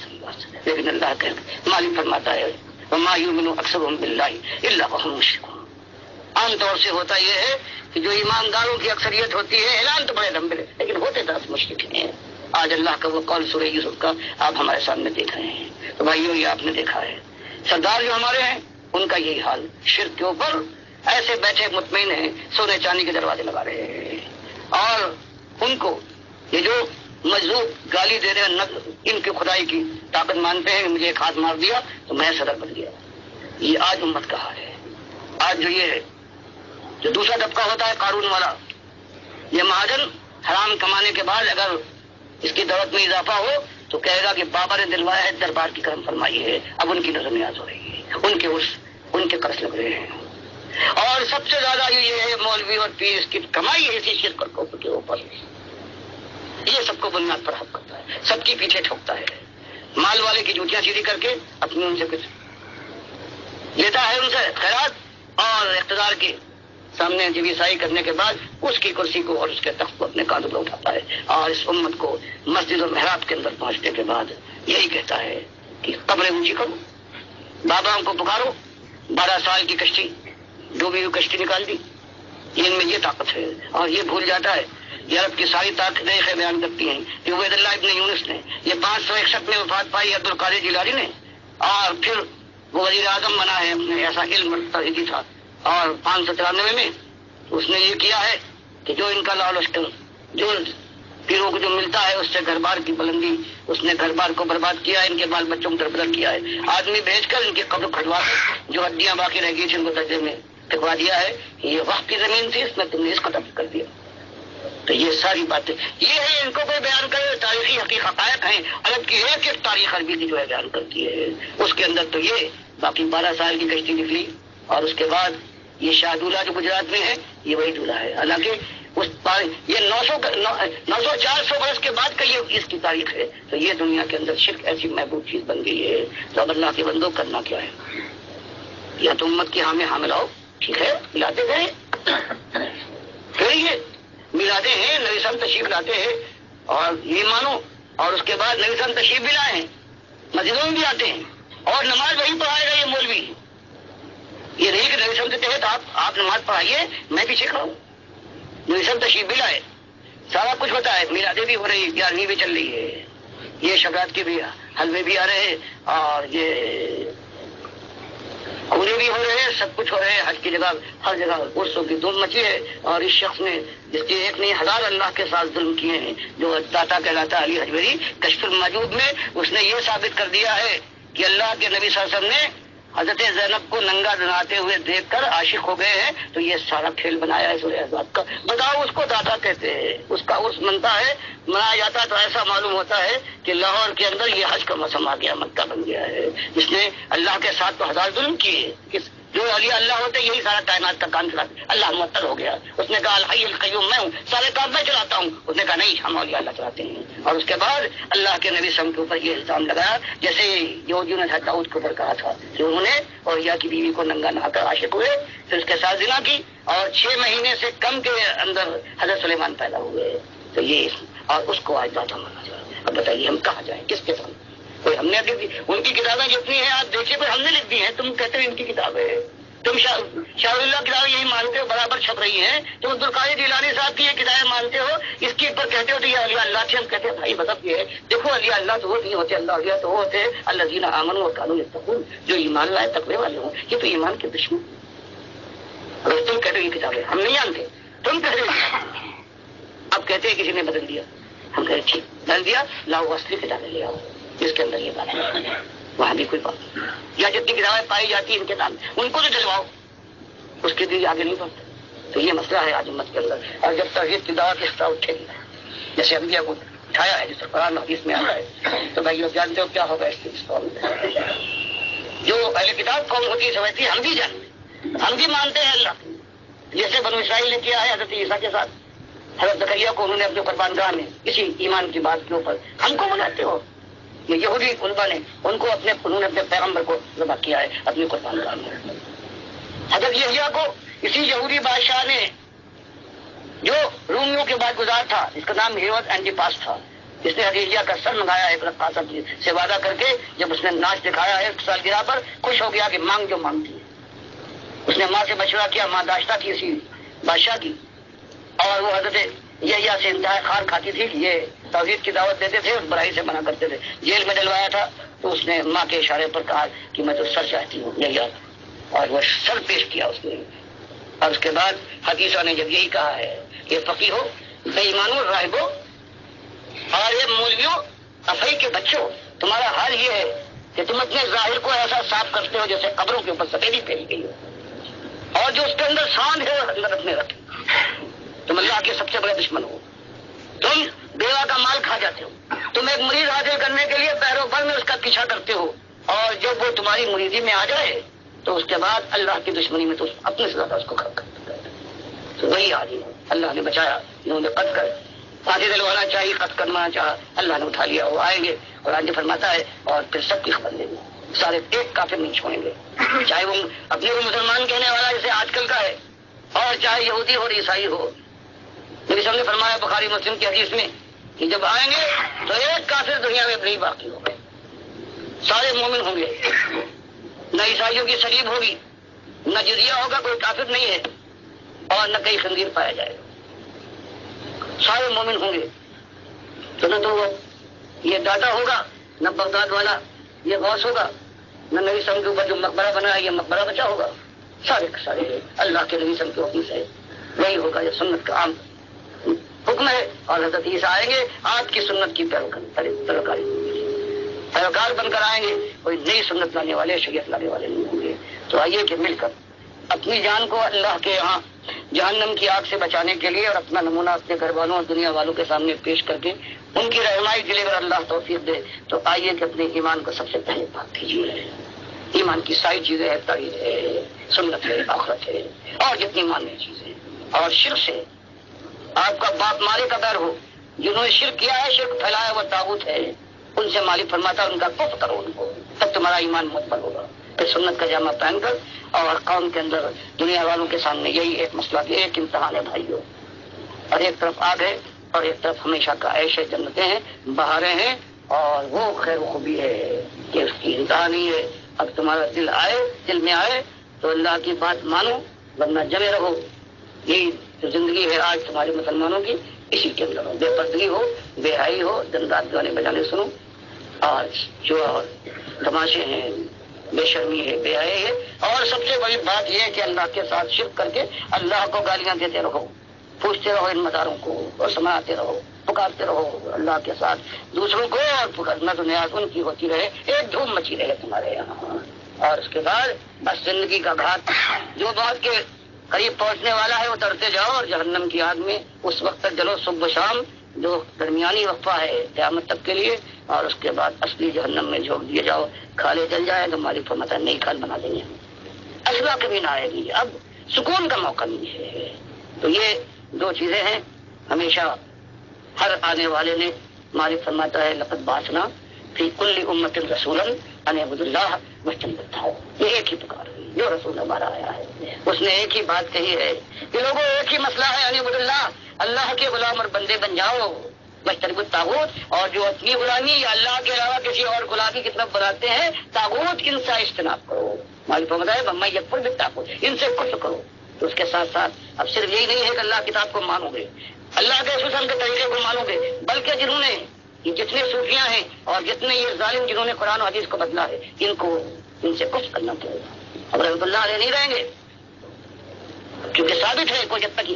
لیکن اللہ کہ مالک فرماتا ہے وما یؤمن اکثرهم باللہ الا وهم مشرکون. عام طور سے ہوتا یہ ہے کہ جو ایمانداروں کی اکثریت ہوتی ہے اعلان تو بڑے لمبے لیکن ہوتے 10 مشرک ہیں. آج اللہ کا وہ قول سورہ یوسف کا آپ ہمارے سامنے دیکھ رہے ہیں. تو بھائیو یہ آپ نے دیکھا ہے سردار جو ہمارے ہیں ان کا یہی حال شرک کے اوپر ایسے بیٹھے مطمئن ہیں سونے چاندی کے دروازے لگا رہے ہیں اور ان کو یہ جو مجذوب گالی دے رہے ہیں ان کی خدائی کی طاقت مانتے ہیں مجھے ایک ہاتھ مار دیا تو میں صدر بن گیا. یہ آج امت کا حال ہے. آج جو یہ ہے جو دوسرا طبقہ ہوتا ہے قارون والا یہ مہاجن حرام کمانے کے بعد اگر اس کی دولت میں اضافہ ہو تو کہے گا کہ بابا نے دلوایا ہے دربار کی کرم فرمائی ہے اب ان کی نظر نیاز ہو رہی ہے ان کے قرض لگ رہے ہیں. اور سب سے زیادہ یہ ہے مولوی اور پیر اس کی کمائی ہے اسی شرک کے اوپر یہ سب کو بنیاد پر حق کرتا ہے سب کی پیچھے ٹھوکتا ہے مال والے کی جوتیاں سیدھی کر کے اپنی ان سے کچھ لیتا ہے ان سے خیرات اور اقتدار کے سامنے جب عیسائی کرنے کے بعد اس کی کرسی کو اور اس کے تخت کو اپنے کاندھوں پر اٹھاتا ہے اور اس امت کو مسجد اور محراب کے اندر پہنچنے کے بعد یہی کہتا ہے کہ قبریں اونچی کرو باباؤں کو پکارو 12 سال کی کشتی ڈوبی ہوئی کشتی نکال دی ان میں یہ طاقت ہے. اور یہ بھول جاتا ہے یہ عرب کی ساری تاریخیں بیان کرتی ہیں کہ عبید اللہ ابن یونس نے یہ 561 میں وفات پائی عبد القادر جیلانی نے، اور پھر وہ وزیر اعظم بنا ہے، اپنے ایسا علم تحقیقی تھا، اور 593 میں اس نے یہ کیا ہے کہ جو ان کا لال لشکر جو پیروں کو جو ملتا ہے اس سے گھر بار کی بلندی، اس نے گھر بار کو برباد کیا ہے، ان کے بال بچوں کو دربدر کیا ہے، آدمی بھیج کر ان کی قبر کھٹوا کر جو ہڈیاں باقی رہ گئی تھی ان کو درجے میں پھینکوا دیا ہے، یہ وقت کی زمین تھی، اس میں تم نے اس کو دفن کر دیا۔ تو یہ ساری باتیں یہ ہے، ان کو کوئی بیان کرے، تاریخی حقائق ہیں، عرب کی ایک ایک تاریخ عربی کی جو ہے بیان کرتی ہے، اس کے اندر تو یہ باقی 12 سال کی کشتی نکلی، اور اس کے بعد یہ شاہ دولہ جو گجرات میں ہے یہ وہی دولہ ہے، حالانکہ اس یہ 900-400 برس کے بعد کا یہ اس کی تاریخ ہے۔ تو یہ دنیا کے اندر شرک ایسی محبوب چیز بن گئی ہے، تو اب اللہ کے بندوں کرنا کیا ہے؟ یا تو امت کی حامل آؤ، ٹھیک ہے، ملاتے گئے پھر یہ ملاتے ہیں، نبی صاحب تشریف لاتے ہیں اور یہ مانو، اور اس کے بعد نبی صاحب تشریف بھی لائے ہیں، مسجدوں میں بھی آتے ہیں، اور نماز وہی پڑھائے گا یہ مولوی، یہ نہیں کہ نبی صاحب کے تحت آپ نماز پڑھائیے میں پیچھے کھڑا ہوں، نبی صاحب تشریف بھی لائے، سارا کچھ ہوتا ہے، میلادیں بھی ہو رہی، 11ویں بھی چل رہی ہے، یہ شبرات کے بھی حلوے بھی آ رہے ہیں، اور یہ کھولے بھی ہو رہے ہیں، سب کچھ ہو رہے ہیں، حج کی جگہ ہر جگہ عرصوں کی دھوم مچی ہے، اور اس شخص نے جس کے ایک نہیں 1000 اللہ کے ساتھ ظلم کیے ہیں، جو داتا کہلاتا علی حجویری، کشف الموجود میں اس نے یہ ثابت کر دیا ہے کہ اللہ کے نبی صلی اللہ علیہ وسلم نے حضرت زینب کو ننگا نہاتے ہوئے دیکھ کر عاشق ہو گئے ہیں، تو یہ سارا کھیل بنایا ہے سورہ احزاب کا، بتاؤ اس کو داتا کہتے ہیں، اس کا عرس منتا ہے، منایا جاتا تو ایسا معلوم ہوتا ہے کہ لاہور کے اندر یہ حج کا موسم آ گیا، مکہ بن گیا ہے، جس نے اللہ کے ساتھ تو 1000 ظلم کیے، جو علی اللہ ہوتے یہی سارا کائنات کا کام چلاتے، اللہ معطل ہو گیا، اس نے کہا الحی القیوم میں ہوں، سارے کام میں چلاتا ہوں، اس نے کہا نہیں ہم اولیاء اللہ چلاتے ہیں، اور اس کے بعد اللہ کے نبی صلی اللہ علیہ وسلم کے اوپر یہ الزام لگایا، جیسے یہودیوں نے داؤد کے اوپر کہا تھا کہ انہوں نے اولیاء کی بیوی کو ننگا نہا کر عاشق ہوئے، پھر اس کے ساتھ زنا کی، اور 6 مہینے سے کم کے اندر حضرت سلیمان پیدا ہوئے، تو یہ اور اس کو آج داتا مانا جائے۔ اب بتائیے ہم کہاں جائیں، کس کے سامنے؟ کوئی ہم نے ان کی کتابیں جتنی ہیں آپ دیکھیے، پھر ہم نے لکھ دی ہیں، تم کہتے ہو ان کی کتابیں، تم شاہ اللہ کتابیں یہی مانتے ہو، برابر چھپ رہی ہیں، تم عبد القادر جیلانی صاحب کی یہ کتابیں مانتے ہو، اس کے اوپر کہتے ہو تو یہ علی اللہ تھے، ہم کہتے ہیں بھائی مطلب یہ ہے، دیکھو علی اللہ تو وہ نہیں ہوتے، اللہ علیہ تو وہ ہوتے الذین آمنوا وکانوا یتقون، جو ایمان لائے تقوی والے ہوں، یہ تو ایمان کے دشمن، اگر تم کہتے ہو یہ کتابیں ہم نہیں جانتے، تم کہتے ہو، اب کہتے ہیں کسی نے بدل دیا، ہم کہتے ٹھیک بدل دیا، لاؤ اصلی کتابیں لے آؤ جس کے اندر یہ بات ہے، وہاں بھی کوئی بات نہیں، یا جتنی کتابیں پائی جاتی ہیں ان کے نام ان کو تو دلواؤ، اس کے لیے آگے نہیں بڑھتا، تو یہ مسئلہ ہے آج امت کے اندر، اور جب توحید کی دعوت اس طرح اٹھے گی جیسے انبیاء کو اٹھایا ہے، جیسے قرآن حدیث میں آتا ہے، تو بھائی لوگ جانتے ہو کیا ہوگا اس قوم میں، جو اہل کتاب قوم ہوتی سمجھتی ہے، ہم بھی جانتے، ہم بھی مانتے ہیں اللہ، جیسے بنو اسرائیل نے کیا ہے حضرت عیسیٰ کے ساتھ، حضرت زکریا کو انہوں نے اپنے قربان گاہ میں اسی ایمان کی بات کے اوپر، ہم کو مناتے ہو، یہ یہودی علماء نے ان کو انہوں نے اپنے پیغمبر کو ذبح کیا ہے اپنی قربان گاہ میں، حضرت یحییٰ کو اسی یہودی بادشاہ نے جو رومیوں کے بعد گزار تھا، جس کا نام ہیروڈ اینٹیپاس تھا، جس نے حضرت یحییٰ کا سر منگایا ایک رقاصہ سے وعدہ کر کے، جب اس نے ناچ دکھایا ہے 1 سالگرہ پر، خوش ہو گیا کہ مانگ جو مانگتی ہے، اس نے ماں سے مشورہ کیا، ماں داشتہ کی اسی بادشاہ کی، اور وہ حضرت یحییٰ سے انتہا خار کھاتی تھی، یہ توحید کی دعوت دیتے تھے اور برائی سے منع کرتے تھے، جیل میں ڈلوایا تھا تو اس نے ماں کے اشارے پر کہا کہ میں تو سر چاہتی ہوں یحییٰ، اور وہ سر پیش کیا اس نے، اور اس کے بعد حدیثہ نے جب یہی کہا ہے کہ فقیہو بے ایمانو راہبو اور یہ مولویوں افعی کے بچوں، تمہارا حال یہ ہے کہ تم اپنے ظاہر کو ایسا صاف کرتے ہو جیسے قبروں کے اوپر سفیدی پھیری گئی ہو، اور جو اس کے اندر سانڈ ہے وہ اندر اپنے رکھے، تم اللہ کے سب سے بڑے دشمن ہو، تم بیوہ کا مال کھا جاتے ہو، تم ایک مرید حاصل کرنے کے لیے پیروں پر میں اس کا پیچھا کرتے ہو، اور جب وہ تمہاری مریدی میں آ جائے تو اس کے بعد اللہ کی دشمنی میں تو اپنے سے زیادہ اس کو خراب کرتا ہے، تو وہی آدمی اللہ نے بچایا، انہوں نے قتل کر پھانسی دلوانا چاہیے، قتل کرنا چاہا، اللہ نے اٹھا لیا، وہ آئیں گے قرآن جو فرماتا ہے، اور پھر سب کی خبر دیں گے، سارے ایک کافر نہیں چھوڑیں گے، چاہے وہ اپنے کو مسلمان کہنے والا جیسے آج کل کا ہے، اور چاہے یہودی ہو عیسائی ہو، نبی صلی اللہ علیہ وسلم نے فرمایا بخاری مسلم کی حدیث میں کہ جب آئیں گے تو ایک کافر دنیا میں نہیں باقی ہوگا، سارے مومن ہوں گے، نہ عیسائیوں کی صلیب ہوگی، نہ جزیہ ہوگا، کوئی کافر نہیں ہے، اور نہ کہیں خنزیر پایا جائے گا، سارے مومن ہوں گے تو نہ تو وہ یہ داتا ہوگا، نہ بغداد والا یہ غوث ہوگا، نہ نبی سم کے اوپر جو مقبرہ بنا ہے یہ مقبرہ بچا ہوگا، سارے کے سارے اللہ کے نبی سم کے حکم سے وہی ہوگا، یہ سنت کا عام حکم ہے۔ اور حضرت عیسیٰ آئیں گے آپ کی سنت کی پیروکار بن کر آئیں گے، کوئی نئی سنت لانے والے شریعت لانے والے نہیں ہوں گے۔ تو آئیے کہ مل کر اپنی جان کو اللہ کے یہاں جہنم کی آگ سے بچانے کے لیے اور اپنا نمونہ اپنے گھر والوں اور دنیا والوں کے سامنے پیش کر کے ان کی رہنمائی کے لیے اگر اللہ توفیق دے تو آئیے کہ اپنے ایمان کو سب سے پہلے پاک کیجیے۔ ایمان کی ساری چیزیں ہے، توحید ہے، سنت ہے، آخرت ہے، اور جتنی ماننی چیزیں، اور شرک سے آپ کا باپ مارے کا ڈر ہو، جنہوں نے شرک کیا ہے، شرک پھیلایا وہ طاغوت ہے، ان سے مالک فرماتا ہے ان کا کفر کرو ان کو، تب تمہارا ایمان مکمل ہوگا۔ پھر سنت کا جامع پہن کر اور قوم کے اندر دنیا والوں کے سامنے یہی ایک مسئلہ کہ ایک امتحان ہے بھائیو، اور ایک طرف آگ ہے اور ایک طرف ہمیشہ کا عیش ہے، جنتیں ہیں، بہاریں ہیں، اور وہ خیر و خوبی ہے کہ اس کی انتہا نہیں ہے۔ اب تمہارا دل میں آئے تو اللہ کی بات مانو، ورنہ جمے رہو۔ یہی جو زندگی ہے آج تمہارے مسلمانوں کی، اسی کے اندر ہو، بے پردگی ہو، بے حیائی ہو، دن رات گانے بجانے سنو، اور جو تماشے ہیں، بے شرمی ہے، بے حیائی ہے، اور سب سے بڑی بات یہ ہے کہ اللہ کے ساتھ شرک کر کے اللہ کو گالیاں دیتے رہو، پوچھتے رہو ان مداروں کو اور سماتے رہو، پکارتے رہو اللہ کے ساتھ دوسروں کو، اور پکارنا تو نیاز ان کی ہوتی رہے، ایک دھوم مچی رہے تمہارے یہاں۔ اور اس کے بعد بس زندگی کا گھاٹ جو بات کے قریب پہنچنے والا ہے اترتے جاؤ، اور جہنم کی آگ میں اس وقت تک جلو صبح شام، جو درمیانی وقفہ ہے قیامت تک کے لیے، اور اس کے بعد اصلی جہنم میں جھونک دیے جاؤ۔ کھالے چل جائے تو مالک فرماتا ہے نئی کھال بنا دیں گے، اصلا کبھی نہ آئے گی، اب سکون کا موقع نہیں ہے۔ تو یہ دو چیزیں ہیں ہمیشہ ہر آنے والے نے، مالک فرماتا ہے لقد بعثنا فی کل امت رسولا ان اعبدوا اللہ واجتنبوا الطاغوت، یہ ایک ہی پکار ہے جو رسول ہمارا آیا ہے، اس نے ایک ہی بات کہی ہے کہ لوگوں ایک ہی مسئلہ ہے ان اعبدوا اللہ، اللہ کے غلام اور بندے بن جاؤ، واجتنبوا الطاغوت، اور جو اپنی غلامی یا اللہ کے علاوہ کسی اور غلامی کی طرف بناتے ہیں طاغوت، ان سے اجتناب کرو۔ مالک فرماتا ہے ومن یکفر بالطاغوت، ان سے کفر کرو۔ تو اس کے ساتھ ساتھ اب صرف یہی نہیں ہے کہ اللہ کتاب کو مانو گے، اللہ کے رسول کے طریقے کو مانو گے، بلکہ جنہوں نے یہ جتنے صوفیاں ہیں اور جتنے یہ ظالم جنہوں نے قرآن و حدیث کو بدلا ہے، ان سے کچھ کرنا پڑے گا۔ اب رحمت اللہ علیہ نہیں رہیں گے کیونکہ ثابت ہے کوئی جب تک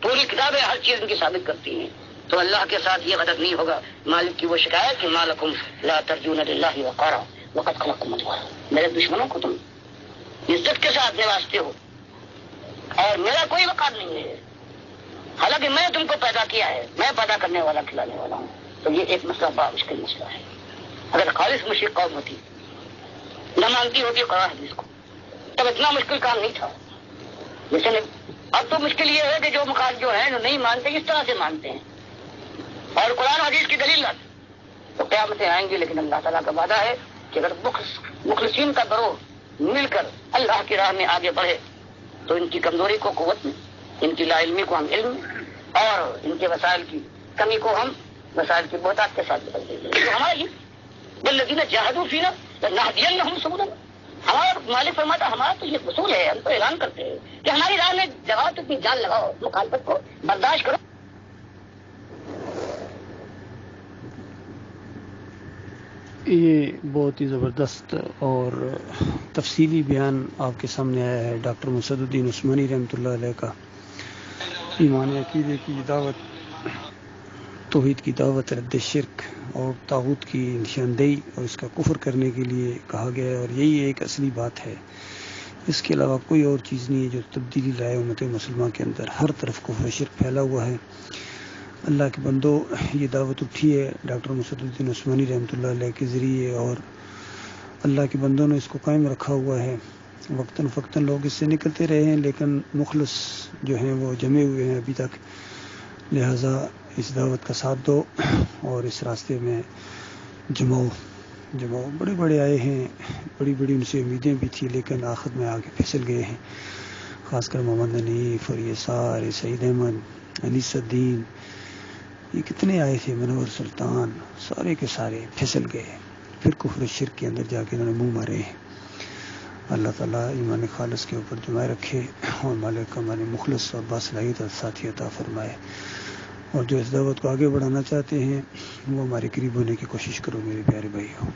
پوری کتابیں ہر چیز ان کی ثابت کرتی ہیں، تو اللہ کے ساتھ یہ غدر نہیں ہوگا۔ مالک کی وہ شکایت کہ ما لکم لا ترجون للہ وقارا وقد خلقکم اطوارا، میرے دشمنوں کو تم عزت کے ساتھ نوازتے ہو اور میرا کوئی وقار نہیں ہے، حالانکہ میں تم کو پیدا کیا ہے، میں پیدا کرنے والا کھلانے والا ہوں۔ تو یہ ایک مسئلہ بڑا مشکل مسئلہ ہے۔ اگر خالص مشرک قوم ہوتی، نہ مانتی ہوتی قرآن حدیث کو، تب اتنا مشکل کام نہیں تھا۔ جیسے اب تو مشکل یہ ہے کہ جو مخالف جو ہیں جو نہیں مانتے اس طرح سے مانتے ہیں اور قرآن حدیث کی دلیل لاتے، تو قیامتیں آئیں گی، لیکن اللہ تعالیٰ کا وعدہ ہے کہ اگر مخلصین کا گروہ مل کر اللہ کی راہ میں آگے بڑھے تو ان کی کمزوری کو قوت میں، ان کی لا علمی کو ہم علم میں، اور ان کے وسائل کی کمی کو ہم وسائل کی بہتات کے ساتھ بدل دیں گے۔ تو ہماری والذین جاہدوا فینا لنہدینہم سبلنا، ہمارا مالک فرماتا ہمارا تو یہ اصول ہے، ہم تو اعلان کرتے ہیں کہ ہماری راہ میں جگہ تو اپنی جان لگاؤ، مخالفت کو برداشت کرو۔ یہ بہت ہی زبردست اور تفصیلی بیان آپ کے سامنے آیا ہے ڈاکٹر مسد الدین عثمانی رحمۃ اللہ علیہ کا۔ ایمان عقیدے کی دعوت، توحید کی دعوت، رد شرک اور طاغوت کی نشاندہی اور اس کا کفر کرنے کے لیے کہا گیا ہے، اور یہی ایک اصلی بات ہے۔ اس کے علاوہ کوئی اور چیز نہیں ہے جو تبدیلی لائے امت مسلمہ کے اندر، ہر طرف کفر و شرک پھیلا ہوا ہے۔ اللہ کے بندوں، یہ دعوت اٹھی ہے ڈاکٹر مسد الدین عثمانی رحمۃ اللہ علیہ کے ذریعے، اور اللہ کے بندوں نے اس کو قائم رکھا ہوا ہے۔ وقتاً فوقتاً لوگ اس سے نکلتے رہے ہیں، لیکن مخلص جو ہیں وہ جمے ہوئے ہیں ابھی تک، لہٰذا اس دعوت کا ساتھ دو اور اس راستے میں جماؤ۔ بڑے بڑے آئے ہیں، بڑی بڑی ان سے امیدیں بھی تھی، لیکن آخر میں آگے پھسل گئے ہیں، خاص کر محمد حنیف اور یہ سارے سعید احمد، انیس الدین، یہ کتنے آئے تھے، منور سلطان، سارے کے سارے پھسل گئے، پھر کفر شرک کے اندر جا کے انہوں نے منہ مارے ہیں۔ اللہ تعالیٰ ایمان خالص کے اوپر جمائے رکھے اور مالک کا ہمارے مخلص اور باصلاحیت اور ساتھی عطا فرمائے۔ اور جو اس دعوت کو آگے بڑھانا چاہتے ہیں وہ ہمارے قریب ہونے کی کوشش کرو میرے پیارے بھائیوں.